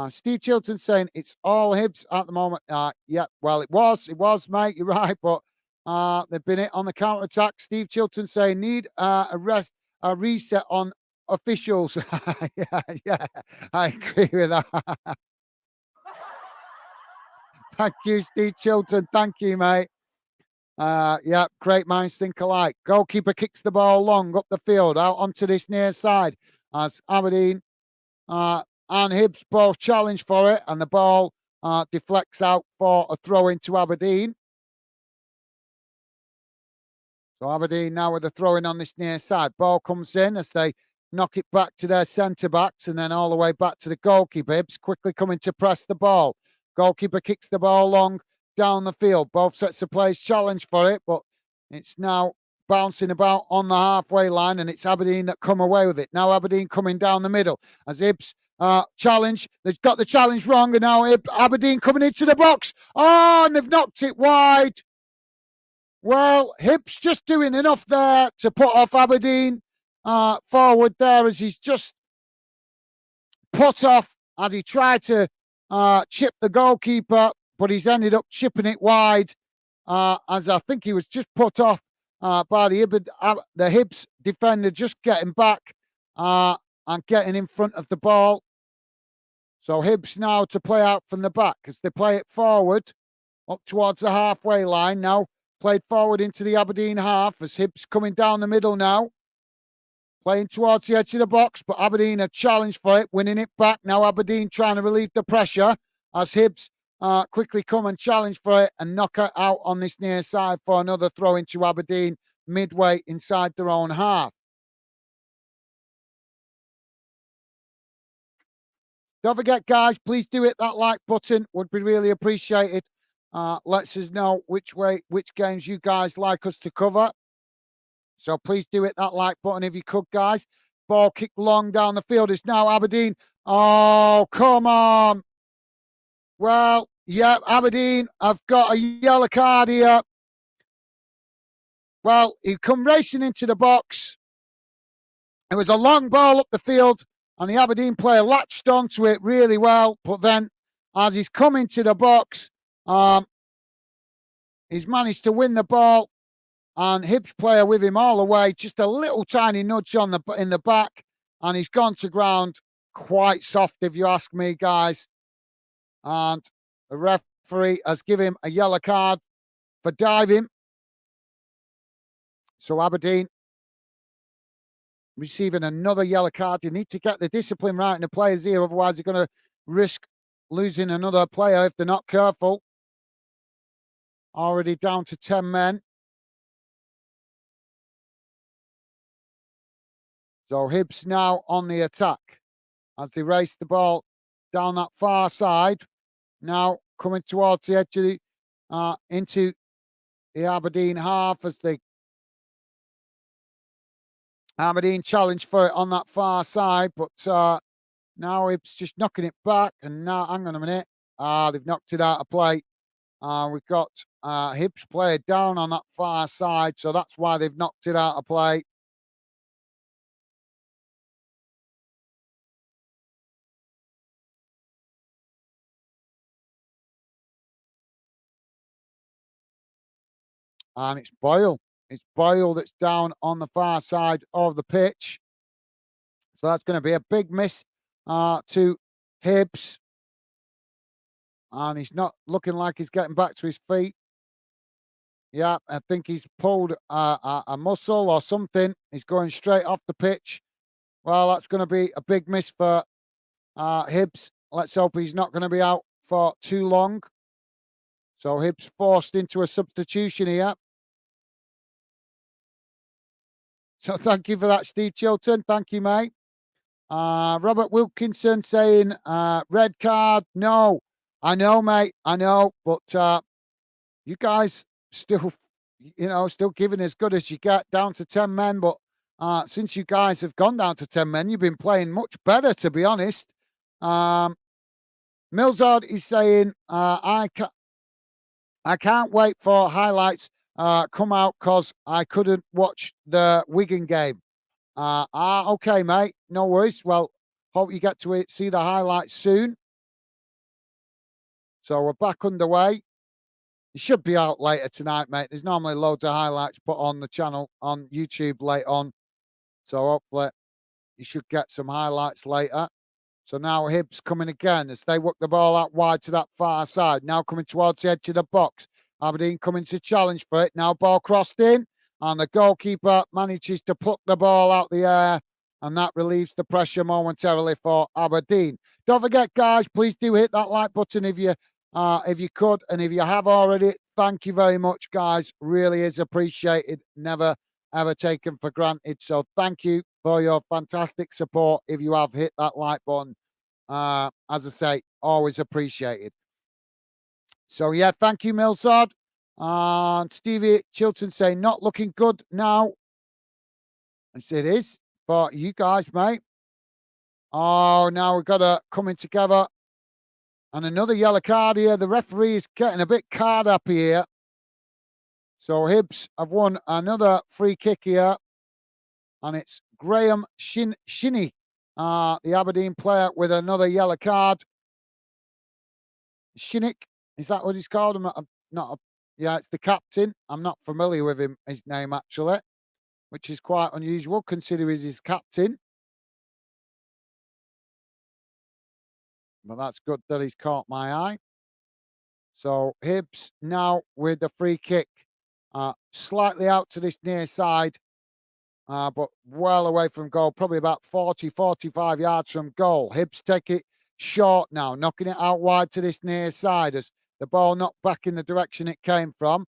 Steve Chilton saying it's all Hibs at the moment. Yeah, well, it was, mate. You're right, but they've been it on the counter attack. Steve Chilton saying need a reset on officials. yeah, I agree with that. Thank you, Steve Chilton. Thank you, mate. Yeah, great minds think alike. Goalkeeper kicks the ball long up the field, out onto this near side as Aberdeen and Hibs both challenge for it, and the ball deflects out for a throw into Aberdeen. So Aberdeen now with the throw in on this near side. Ball comes in as they knock it back to their centre backs and then all the way back to the goalkeeper. Hibs quickly coming to press the ball. Goalkeeper kicks the ball long down the field. Both sets of players challenge for it, but it's now bouncing about on the halfway line, and it's Aberdeen that come away with it. Now Aberdeen coming down the middle as Hibs challenge. They've got the challenge wrong, and now Aberdeen coming into the box. Oh, and they've knocked it wide. Well, Hibs just doing enough there to put off Aberdeen forward there as he's just put off as he tried to chip the goalkeeper, but he's ended up chipping it wide as I think he was just put off by the Hibs defender just getting back and getting in front of the ball. So Hibs now to play out from the back as they play it forward up towards the halfway line now. Played forward into the Aberdeen half as Hibs coming down the middle now. Playing towards the edge of the box, but Aberdeen a challenge for it, winning it back. Now Aberdeen trying to relieve the pressure as Hibs quickly come and challenge for it and knock it out on this near side for another throw into Aberdeen midway inside their own half. Don't forget, guys, please do hit that like button. Would be really appreciated. Lets us know which games you guys like us to cover. So please do hit that like button if you could, guys. Ball kicked long down the field. It's now Aberdeen. Oh, come on. Well, yeah, Aberdeen, I've got a yellow card here. Well, he come racing into the box. It was a long ball up the field, and the Aberdeen player latched onto it really well. But then, as he's coming to the box, he's managed to win the ball, and Hibs player with him all the way. Just a little tiny nudge in the back, and he's gone to ground quite soft, if you ask me, guys. And the referee has given him a yellow card for diving. So Aberdeen receiving another yellow card. You need to get the discipline right in the players here, otherwise they're going to risk losing another player if they're not careful. Already down to 10 men. So Hibs now on the attack as they race the ball down that far side. Now coming towards the edge of the into the Aberdeen half as the Aberdeen challenge for it on that far side, but now Hibs just knocking it back. And now, hang on a minute, they've knocked it out of play. We've got Hibs player down on that far side, so that's why they've knocked it out of play. And it's Boyle. It's Boyle that's down on the far side of the pitch. So that's going to be a big miss to Hibs. And he's not looking like he's getting back to his feet. Yeah, I think he's pulled a muscle or something. He's going straight off the pitch. Well, that's going to be a big miss for Hibs. Let's hope he's not going to be out for too long. So Hibs forced into a substitution here. So thank you for that, Steve Chilton. Thank you, mate. Robert Wilkinson saying red card. No, I know, mate. I know, but you guys still, still giving as good as you get, down to 10 men. But since you guys have gone down to 10 men, you've been playing much better, to be honest. Milzard is saying, I can't wait for highlights come out because I couldn't watch the Wigan game. Okay, mate. No worries. Well, hope you get to see the highlights soon. So we're back underway. It should be out later tonight, mate. There's normally loads of highlights put on the channel on YouTube late on. So hopefully you should get some highlights later. So now Hibs coming again as they work the ball out wide to that far side. Now coming towards the edge of the box. Aberdeen coming to challenge for it. Now ball crossed in. And the goalkeeper manages to pluck the ball out the air. And that relieves the pressure momentarily for Aberdeen. Don't forget, guys, please do hit that like button if you could. And if you have already, thank you very much, guys. Really is appreciated. Never, ever taken for granted. So thank you for your fantastic support if you have hit that like button. As I say, always appreciated. So, yeah, thank you, Milsard. And Stevie Chilton saying, not looking good now. Yes, it is for you guys, mate. Oh, now we've got to coming together. And another yellow card here. The referee is getting a bit card up here. So Hibs have won another free kick here. And it's Graham Shinnie, the Aberdeen player, with another yellow card. Shinnick, is that what he's called? Yeah, it's the captain. I'm not familiar with his name, actually, which is quite unusual considering he's his captain. But that's good that he's caught my eye. So Hibs now with the free kick. Slightly out to this near side, but well away from goal. Probably about 40, 45 yards from goal. Hibs take it short now, knocking it out wide to this near side as the ball knocked back in the direction it came from.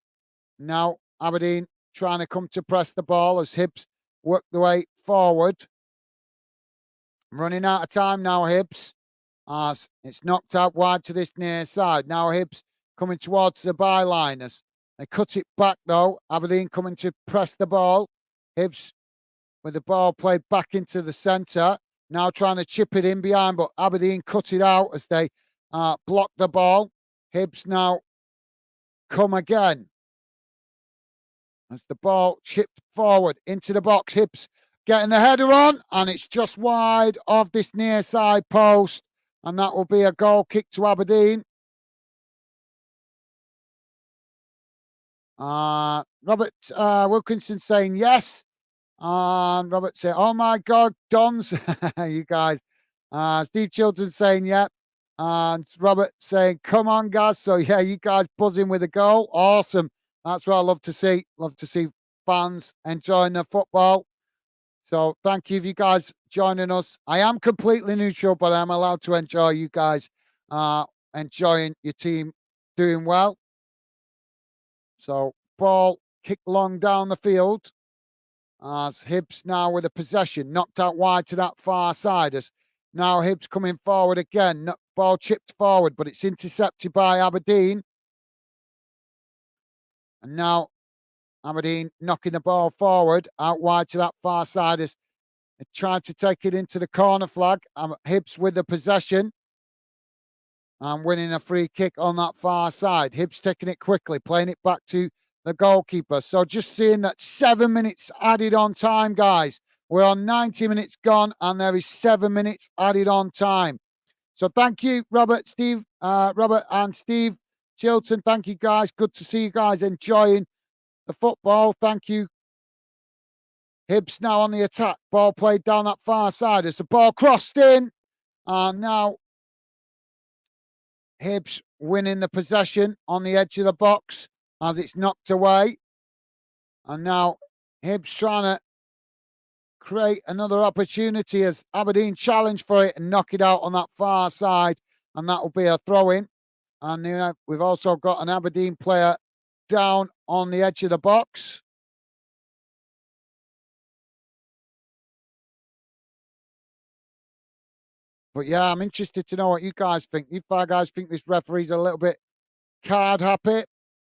Now Aberdeen trying to come to press the ball as Hibs work the way forward. Running out of time now, Hibs. It's knocked out wide to this near side. Now Hibs coming towards the byline as they cut it back though. Aberdeen coming to press the ball. Hibs with the ball played back into the centre. Now trying to chip it in behind, but Aberdeen cut it out as they block the ball. Hibs now come again. As the ball chipped forward into the box. Hibs getting the header on, and it's just wide of this near side post. And that will be a goal kick to Aberdeen. Robert Wilkinson saying yes. And Robert saying, oh my God, Dons. You guys. Steve Chilton saying, yeah. And Robert saying, come on, guys. So, yeah, you guys buzzing with a goal. Awesome. That's what I love to see. Love to see fans enjoying the football. So thank you for you guys joining us. I am completely neutral, but I'm allowed to enjoy you guys enjoying your team doing well. So ball kicked long down the field. As Hibs now with a possession, knocked out wide to that far side. As now Hibs coming forward again. Ball chipped forward, but it's intercepted by Aberdeen. And now Aberdeen knocking the ball forward, out wide to that far side as they trying to take it into the corner flag. Hibs with the possession and winning a free kick on that far side. Hibs taking it quickly, playing it back to the goalkeeper. So just seeing that 7 minutes added on time, guys. We're on 90 minutes gone and there is 7 minutes added on time. So thank you, Robert and Steve Chilton. Thank you, guys. Good to see you guys enjoying the football. Thank you. Hibs now on the attack. Ball played down that far side as the ball crossed in. And now Hibs winning the possession on the edge of the box as it's knocked away. And now Hibs trying to create another opportunity as Aberdeen challenge for it and knock it out on that far side. And that will be a throw-in. And we've also got an Aberdeen player down on the edge of the box. But yeah, I'm interested to know what you guys think. You guys think this referee's a little bit card happy?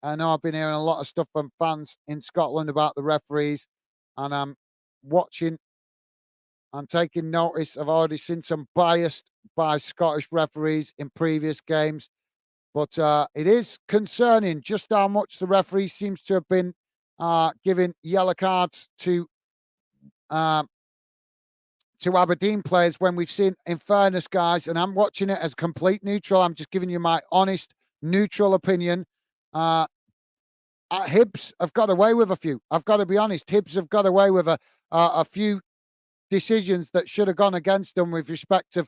I know I've been hearing a lot of stuff from fans in Scotland about the referees, and I'm watching and taking notice. I've already seen some biased by Scottish referees in previous games, but it is concerning just how much the referee seems to have been giving yellow cards to Aberdeen players when we've seen, in fairness, guys, and I'm watching it as complete neutral. I'm just giving you my honest, neutral opinion. Hibs have got away with a few. I've got to be honest. Hibs have got away with a few decisions that should have gone against them with respect to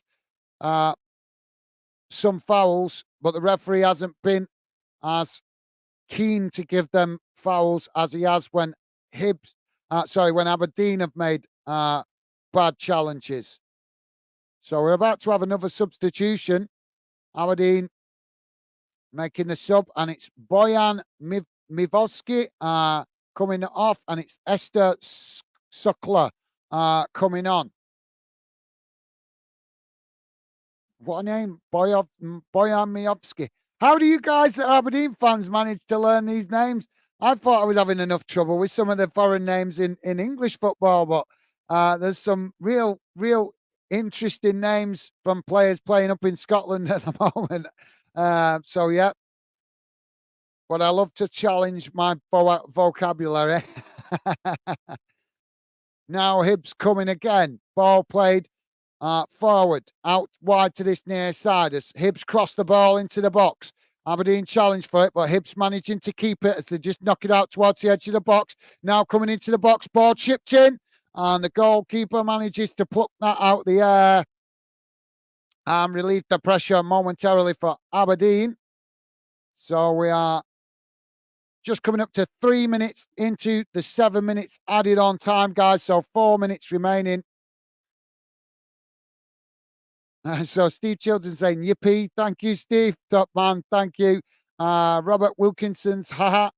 some fouls, but the referee hasn't been as keen to give them fouls as he has when when Aberdeen have made bad challenges. So we're about to have another substitution. Aberdeen making the sub, and it's Bojan Mivoski coming off, and it's Esther Sukla coming on. What a name, Bojan Miovski. How do you guys that are Aberdeen fans manage to learn these names? I thought I was having enough trouble with some of the foreign names in English football, but there's some real interesting names from players playing up in Scotland at the moment. So, yeah. But I love to challenge my vocabulary. Now Hibs coming again. Ball played forward, out wide to this near side as Hibs cross the ball into the box. Aberdeen challenge for it, but Hibs managing to keep it as they just knock it out towards the edge of the box. Now coming into the box, ball chipped in, and the goalkeeper manages to pluck that out the air and relieve the pressure momentarily for Aberdeen. So we are just coming up to 3 minutes into the 7 minutes added on time, guys. So 4 minutes remaining. So Steve Chilton saying, yippee. Thank you, Steve. Top man. Thank you. Robert Wilkinson's, haha.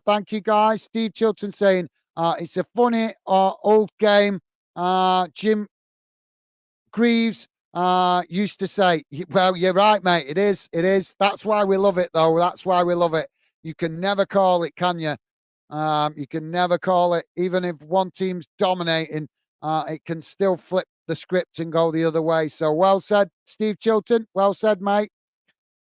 Thank you, guys. Steve Chilton saying, it's a funny old game. Jim Greaves used to say, well, you're right, mate. It is. That's why we love it, though. That's why we love it. You can never call it, can you? You can never call it. Even if one team's dominating, it can still flip the script and go the other way. So well said, Steve Chilton. Well said, mate.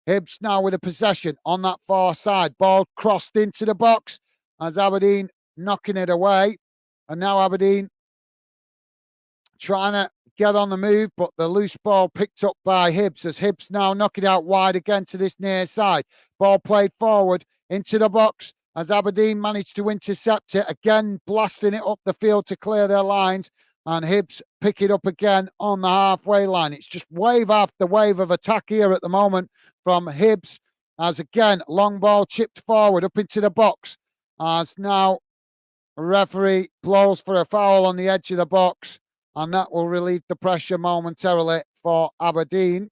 Hibs now with a possession on that far side. Ball crossed into the box as Aberdeen knocking it away. And now Aberdeen trying to get on the move, but the loose ball picked up by Hibs as Hibs now knock it out wide again to this near side. Ball played forward into the box as Aberdeen managed to intercept it, again blasting it up the field to clear their lines, and Hibs pick it up again on the halfway line. It's just wave after wave of attack here at the moment from Hibs, as again, long ball chipped forward up into the box, as now a referee blows for a foul on the edge of the box, and that will relieve the pressure momentarily for Aberdeen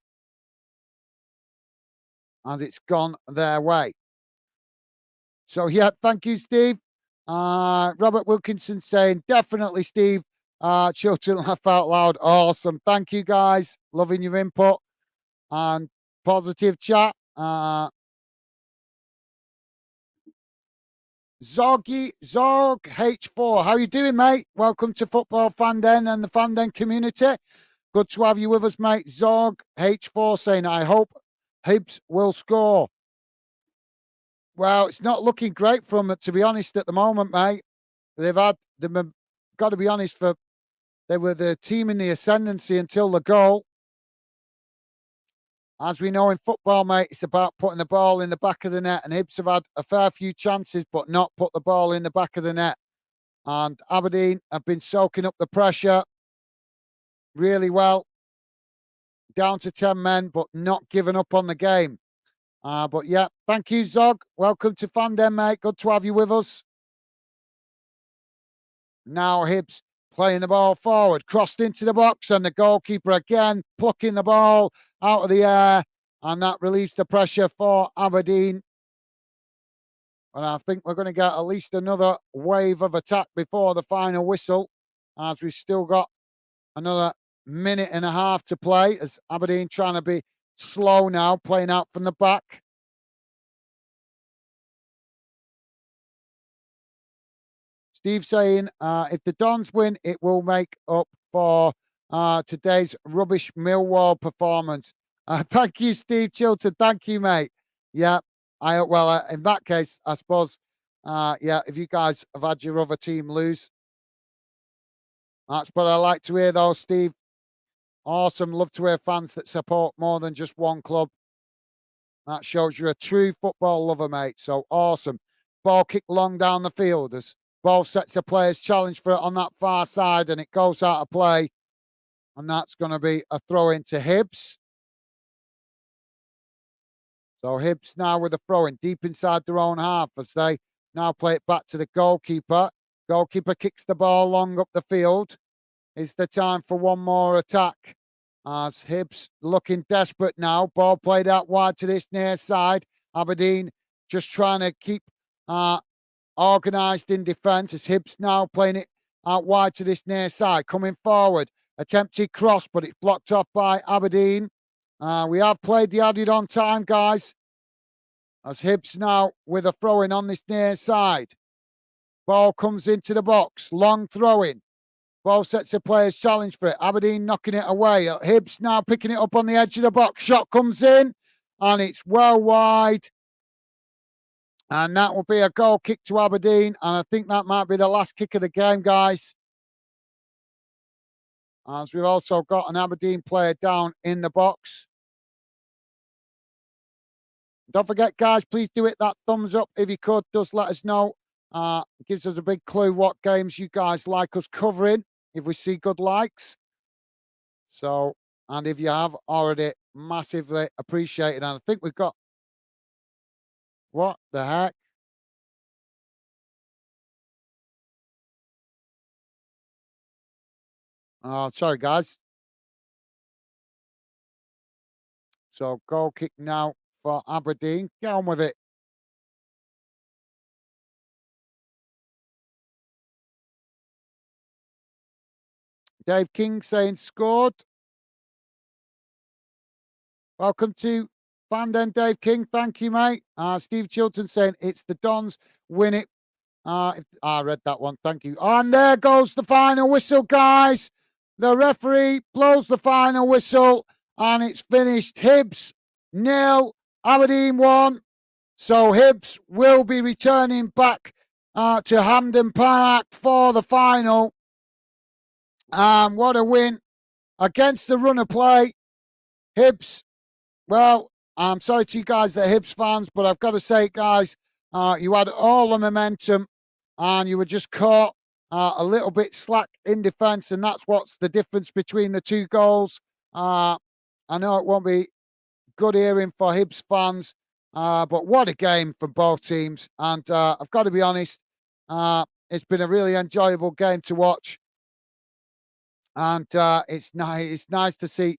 as it's gone their way. So, yeah, thank you, Steve. Robert Wilkinson saying, definitely, Steve. Children laugh out loud. Awesome. Thank you, guys. Loving your input and positive chat. Zorg H4. How you doing, mate? Welcome to Football Fanden and the Fanden community. Good to have you with us, mate. Zorg H4 saying, I hope Hibs will score. Well, it's not looking great from it, to be honest, at the moment, mate. They've got to be honest, they were the team in the ascendancy until the goal. As we know in football, mate, it's about putting the ball in the back of the net, and Hibs have had a fair few chances, but not put the ball in the back of the net. And Aberdeen have been soaking up the pressure really well, down to 10 men, but not giving up on the game. But yeah, thank you, Zog. Welcome to Fandom, mate. Good to have you with us. Now Hibs playing the ball forward, crossed into the box, and the goalkeeper again plucking the ball out of the air, and that relieves the pressure for Aberdeen. And I think we're going to get at least another wave of attack before the final whistle, as we've still got another minute and a half to play, as Aberdeen trying to be slow now, playing out from the back. Steve saying, if the Dons win, it will make up for today's rubbish Millwall performance. Thank you, Steve Chilton. Thank you, mate. Yeah, in that case, I suppose, yeah, if you guys have had your other team lose, that's what I like to hear, though, Steve. Awesome. Love to hear fans that support more than just one club. That shows you're a true football lover, mate. So awesome. Ball kicked long down the field as ball sets a player's challenge for it on that far side, and it goes out of play. And that's going to be a throw into Hibs. So Hibs now with a throw in deep inside their own half as they now play it back to the goalkeeper. Goalkeeper kicks the ball long up the field. Is the time for one more attack? As Hibs looking desperate now. Ball played out wide to this near side. Aberdeen just trying to keep organised in defence as Hibs now playing it out wide to this near side. Coming forward. Attempted cross, but it's blocked off by Aberdeen. We have played the added on time, guys. As Hibs now with a throw-in on this near side. Ball comes into the box. Long throw-in. Ball sets a player's challenge for it. Aberdeen knocking it away. Hibs now picking it up on the edge of the box. Shot comes in, and it's well wide. And that will be a goal kick to Aberdeen. And I think that might be the last kick of the game, guys. As we've also got an Aberdeen player down in the box. Don't forget, guys, please do hit that thumbs up if you could. Does let us know. It gives us a big clue what games you guys like us covering if we see good likes. So, and if you have already, massively appreciated. And I think we've got, what the heck? Oh, sorry, guys. So, goal kick now for Aberdeen. Get on with it. Dave King saying scored. Welcome to Fandom, Dave King. Thank you, mate. Steve Chilton saying it's the Dons win it. I read that one. Thank you. And there goes the final whistle, guys. The referee blows the final whistle, and it's finished. Hibs 0, Aberdeen 1. So Hibs will be returning back to Hampden Park for the final. What a win against the run of play. Hibs, well, I'm sorry to you guys that are Hibs fans, but I've got to say, guys, you had all the momentum and you were just caught a little bit slack in defence, and that's what's the difference between the two goals. I know it won't be good hearing for Hibs fans, but what a game for both teams. And I've got to be honest, it's been a really enjoyable game to watch. And it's nice to see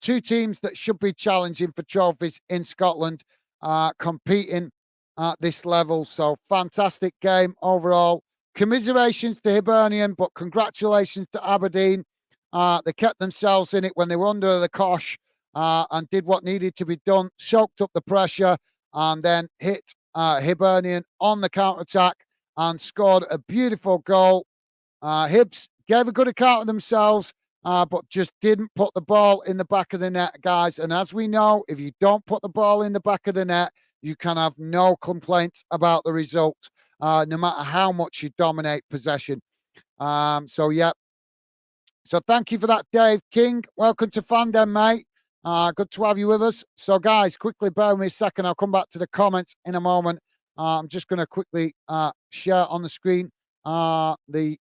two teams that should be challenging for trophies in Scotland competing at this level. So fantastic game overall. Commiserations to Hibernian, but congratulations to Aberdeen. They kept themselves in it when they were under the cosh and did what needed to be done, soaked up the pressure, and then hit Hibernian on the counter-attack and scored a beautiful goal. Hibs gave a good account of themselves, but just didn't put the ball in the back of the net, guys. And as we know, if you don't put the ball in the back of the net, you can have no complaints about the result, no matter how much you dominate possession. So, yeah, So thank you for that, Dave King. Welcome to Fandom, mate. Good to have you with us. So, guys, quickly bear with me a second. I'll come back to the comments in a moment. I'm just going to quickly share on the screen the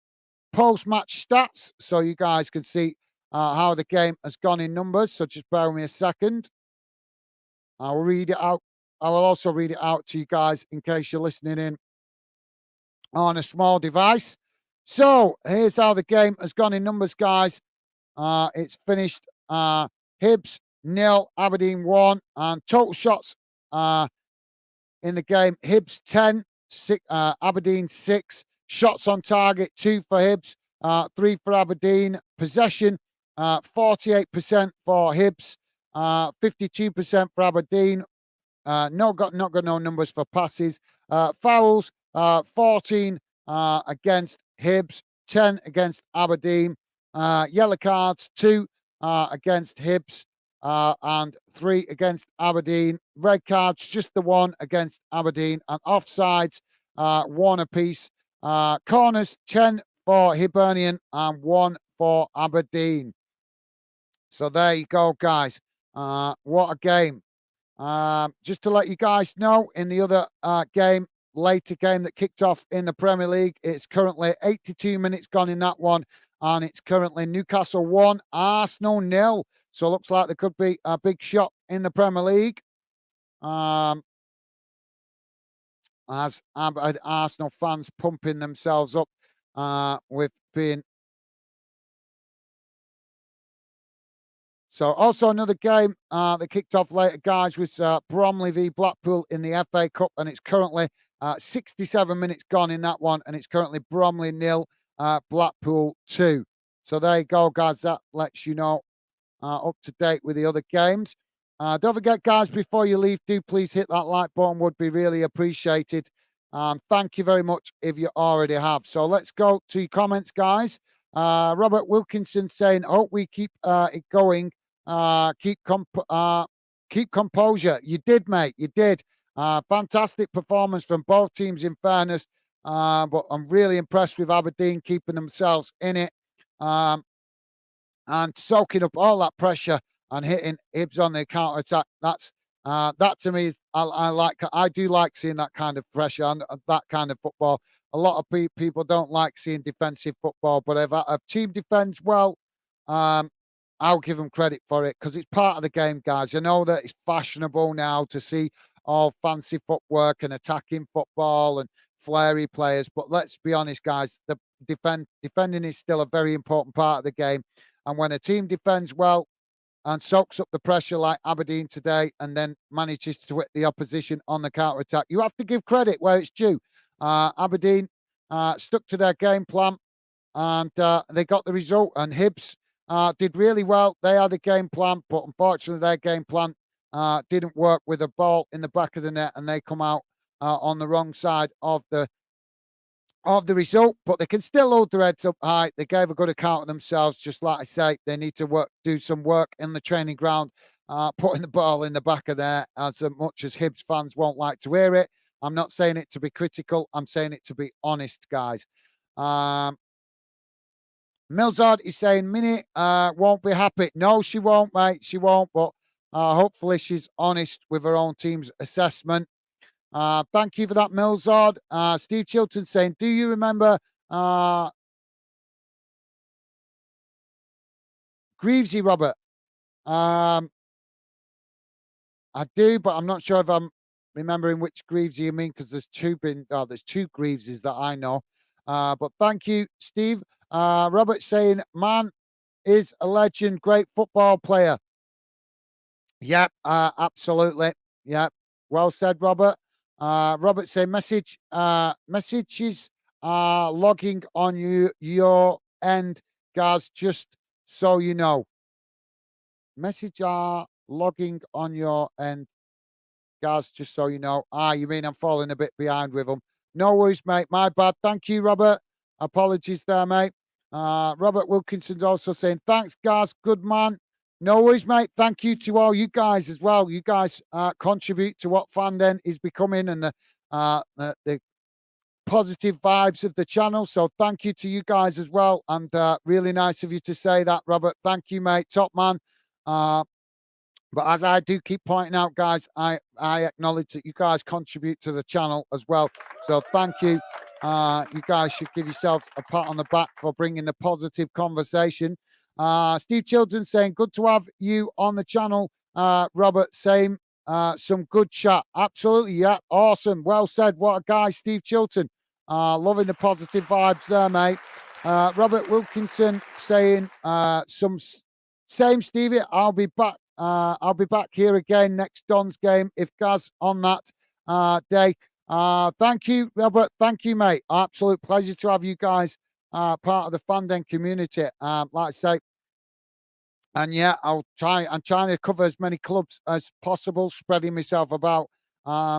post-match stats so you guys can see how the game has gone in numbers. So just bear with me a second. I'll read it out. I will also read it out to you guys in case you're listening in on a small device. So here's how the game has gone in numbers, guys. It's finished Hibs 0, Aberdeen 1, and total shots in the game, Hibs 10, Aberdeen 6. Shots on target, 2 for Hibs, 3 for Aberdeen. Possession, 48% for Hibs, 52% for Aberdeen. Not got no numbers for passes. Fouls, 14 against Hibs, 10 against Aberdeen. Yellow cards, 2 against Hibs, and 3 against Aberdeen. Red cards, just the 1 against Aberdeen. And offsides, 1 apiece. Corners, 10 for Hibernian and 1 for Aberdeen. So there you go, guys. What a game. Just to let you guys know, in the other later game that kicked off in the Premier League, it's currently 82 minutes gone in that one, and it's currently Newcastle 1, Arsenal 0. So it looks like there could be a big shot in the Premier League. As Arsenal fans pumping themselves up with being. So also another game that kicked off later, guys, was Bromley v Blackpool in the FA Cup, and it's currently 67 minutes gone in that one, and it's currently Bromley 0, Blackpool 2. So there you go, guys. That lets you know up to date with the other games. Don't forget, guys, before you leave, do please hit that like button. Would be really appreciated. Thank you very much if you already have. So let's go to your comments, guys. Robert Wilkinson saying, hope we keep it going. Keep composure. You did, mate. You did. Fantastic performance from both teams, in fairness. But I'm really impressed with Aberdeen keeping themselves in it and soaking up all that pressure and hitting Hibs on their counter attack. That to me is I do like seeing that kind of pressure and that kind of football. A lot of people don't like seeing defensive football, but if a team defends well, I'll give them credit for it because it's part of the game, guys. I know that it's fashionable now to see all fancy footwork and attacking football and flary players, but let's be honest, guys, the defending is still a very important part of the game. And when a team defends well and soaks up the pressure like Aberdeen today and then manages to hit the opposition on the counter-attack, you have to give credit where it's due. Aberdeen stuck to their game plan and they got the result. And Hibs did really well. They had a game plan, but unfortunately their game plan didn't work with a ball in the back of the net and they come out on the wrong side of the result, but they can still hold their heads up high. They gave a good account of themselves. Just like I say, they need to do some work in the training ground, putting the ball in the back of there, as much as Hibs fans won't like to hear it. I'm not saying it to be critical. I'm saying it to be honest, guys. Milzard is saying Minnie won't be happy. No, she won't, mate. She won't, but hopefully she's honest with her own team's assessment. Thank you for that, Milzard. Steve Chilton saying, do you remember Greavesy, Robert? I do, but I'm not sure if I'm remembering which Greavesy you mean because there's two Greaveses that I know. But thank you, Steve. Robert saying, man is a legend, great football player. Yep, absolutely. Yep, well said, Robert. Robert saying messages are logging on your end, guys, just so you know. Message are logging on your end, guys, just so you know. You mean I'm falling a bit behind with them. No worries, mate. My bad. Thank you, Robert. Apologies there, mate. Robert Wilkinson's also saying, thanks, guys. Good man. No worries, mate. Thank you to all you guys as well. You guys contribute to what Fandom is becoming and the positive vibes of the channel. So thank you to you guys as well. And really nice of you to say that, Robert. Thank you, mate. Top man. But as I do keep pointing out, guys, I acknowledge that you guys contribute to the channel as well. So thank you. You guys should give yourselves a pat on the back for bringing the positive conversation. Steve Chilton saying, good to have you on the channel. Robert, same. Some good chat. Absolutely, yeah. Awesome. Well said. What a guy, Steve Chilton. Loving the positive vibes there, mate. Robert Wilkinson saying, same, Stevie. I'll be back. I'll be back here again next Don's game if Gaz on that day. Thank you, Robert. Thank you, mate. Absolute pleasure to have you guys part of the Fandom community. Like I say, and yeah, I'm trying to cover as many clubs as possible, spreading myself about.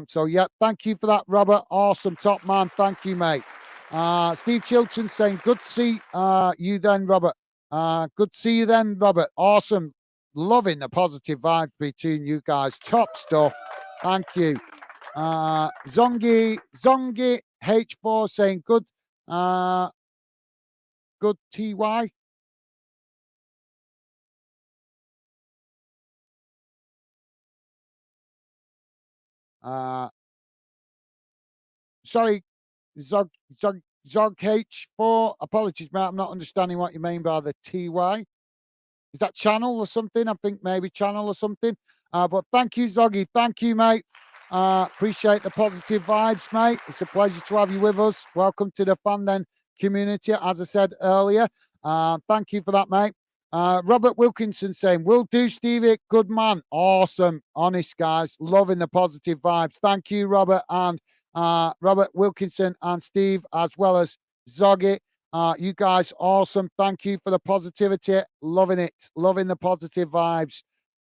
So yeah, thank you for that, Robert. Awesome, top man. Thank you, mate. Steve Chilton saying, good to see you then, Robert. Good to see you then, Robert. Awesome. Loving the positive vibes between you guys. Top stuff. Thank you. Zongi H4 saying good TY. Sorry, Zog H4. Apologies, mate. I'm not understanding what you mean by the TY. Is that channel or something? I think maybe channel or something. But thank you, Zoggy. Thank you, mate. Appreciate the positive vibes, mate. It's a pleasure to have you with us. Welcome to the Fandom community, as I said earlier. Thank you for that, mate. Robert Wilkinson saying, will do, Stevie. Good man. Awesome. Honest, guys. Loving the positive vibes. Thank you, Robert. And Robert Wilkinson and Steve, as well as Zoggy. You guys, awesome. Thank you for the positivity. Loving it. Loving the positive vibes,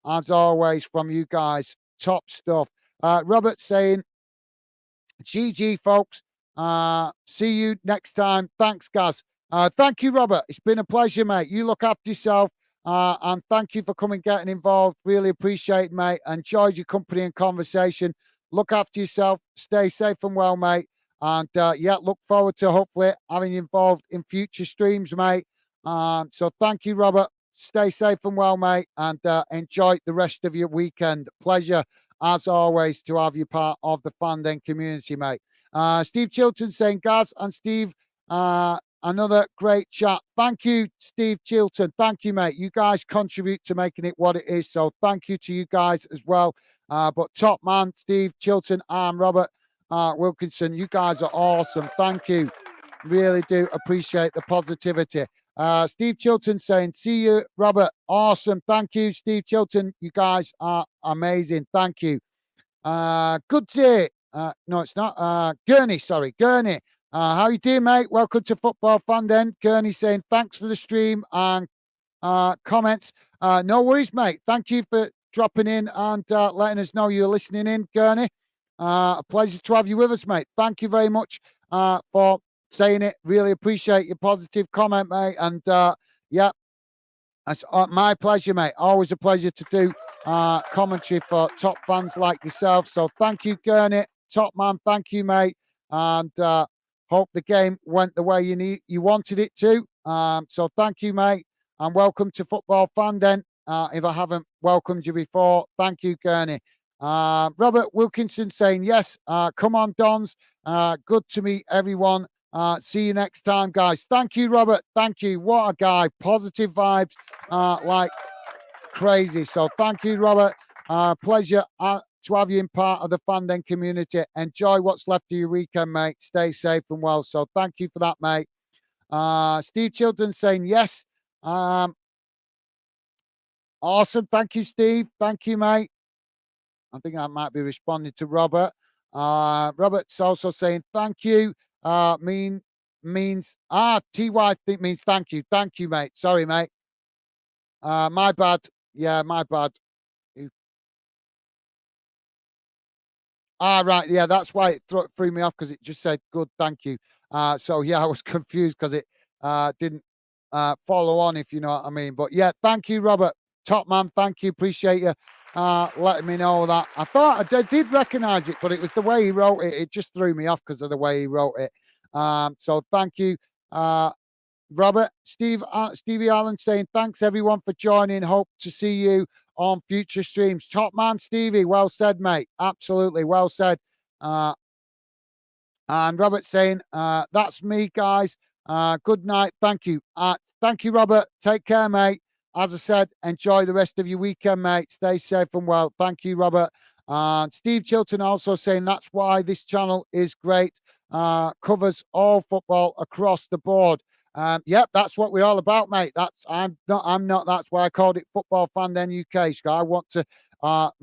as always, from you guys. Top stuff. Robert saying, GG, folks. See you next time. Thanks, Gaz. Thank you, Robert. It's been a pleasure, mate. You look after yourself. And thank you for coming, getting involved. Really appreciate it, mate. Enjoyed your company and conversation. Look after yourself. Stay safe and well, mate. And yeah, look forward to hopefully having you involved in future streams, mate. So thank you, Robert. Stay safe and well, mate. And enjoy the rest of your weekend. Pleasure, as always, to have you part of the Fandom community, mate. Steve Chilton saying, Gaz and Steve, another great chat. Thank you, Steve Chilton. Thank you, mate. You guys contribute to making it what it is. So thank you to you guys as well. But top man, Steve Chilton and Robert Wilkinson, you guys are awesome. Thank you. Really do appreciate the positivity. Steve Chilton saying, see you, Robert. Awesome. Thank you, Steve Chilton. You guys are amazing. Thank you. Good day. No, it's not. Gurney, sorry. Gurney. How you doing, mate? Welcome to Football Fandom. Gurney saying, thanks for the stream and comments. No worries, mate. Thank you for dropping in and letting us know you're listening in, Gurney. A pleasure to have you with us, mate. Thank you very much for saying it. Really appreciate your positive comment, mate. And yeah, it's my pleasure, mate. Always a pleasure to do commentary for top fans like yourself. So thank you, Gurney. Top man, thank you, mate. And hope the game went the way you wanted it to. So thank you, mate. And welcome to Football Fandom. If I haven't welcomed you before, thank you, Gurney. Robert Wilkinson saying, yes, come on, Dons. Good to meet everyone. See you next time, guys. Thank you, Robert. Thank you. What a guy. Positive vibes like crazy. So thank you, Robert. Pleasure to have you in part of the Fandom community. Enjoy what's left of your weekend, mate. Stay safe and well. So thank you for that, mate. Steve Chilton saying, yes. Awesome. Thank you, Steve. Thank you, mate. I think I might be responding to Robert. Robert's also saying thank you. Means TY think means thank you. Thank you, mate. Sorry, mate. My bad. Yeah, my bad. Right. Yeah, that's why it threw me off because it just said good, thank you. So yeah, I was confused because it didn't follow on, if you know what I mean. But yeah, thank you, Robert. Top man, thank you. Appreciate you letting me know that. I thought I did recognize it, but it was the way he wrote it. It just threw me off because of the way he wrote it. So thank you, Robert. Stevie Allen saying, thanks everyone for joining. Hope to see you on future streams. Top man, Stevie. Well said, mate. Absolutely. Well said. And Robert saying, that's me, guys. Good night. Thank you. Thank you, Robert. Take care, mate. As I said, enjoy the rest of your weekend, mate. Stay safe and well. Thank you, Robert. And Steve Chilton also saying that's why this channel is great. Covers all football across the board. Yep, that's what we're all about, mate. I'm not. That's why I called it Football Fan Then UK. So I want to help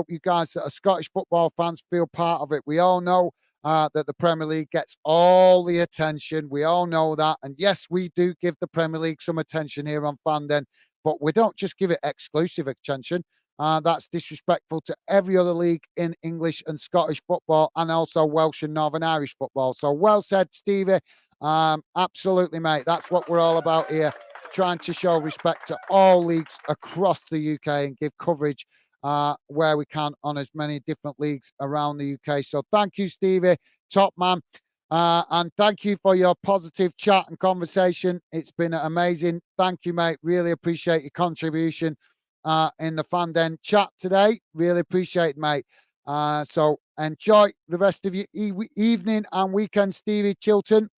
you guys that are Scottish football fans feel part of it. We all know that the Premier League gets all the attention. We all know that. And yes, we do give the Premier League some attention here on Fandom, but we don't just give it exclusive attention. That's disrespectful to every other league in English and Scottish football, and also Welsh and Northern Irish football. So well said, Stevie. Absolutely, mate. That's what we're all about here, trying to show respect to all leagues across the UK and give coverage where we can on as many different leagues around the UK. So thank you, Stevie, top man. And thank you for your positive chat and conversation. It's been amazing. Thank you, mate. Really appreciate your contribution in the Fandom chat today. Really appreciate it, mate. So enjoy the rest of your evening and weekend, Stevie Chilton.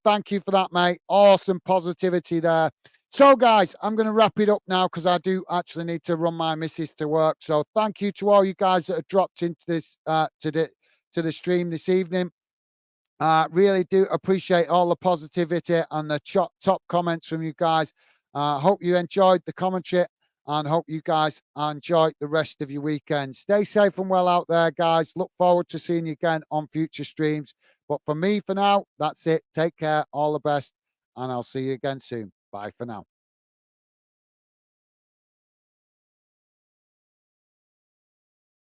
Thank you for that, mate. Awesome positivity there. So, guys, I'm going to wrap it up now because I do actually need to run my missus to work. So, thank you to all you guys that have dropped into this to the stream this evening. Really do appreciate all the positivity and the top comments from you guys. Hope you enjoyed the commentary and hope you guys enjoy the rest of your weekend. Stay safe and well out there, guys. Look forward to seeing you again on future streams. But for me, for now, that's it. Take care. All the best. And I'll see you again soon. Bye for now.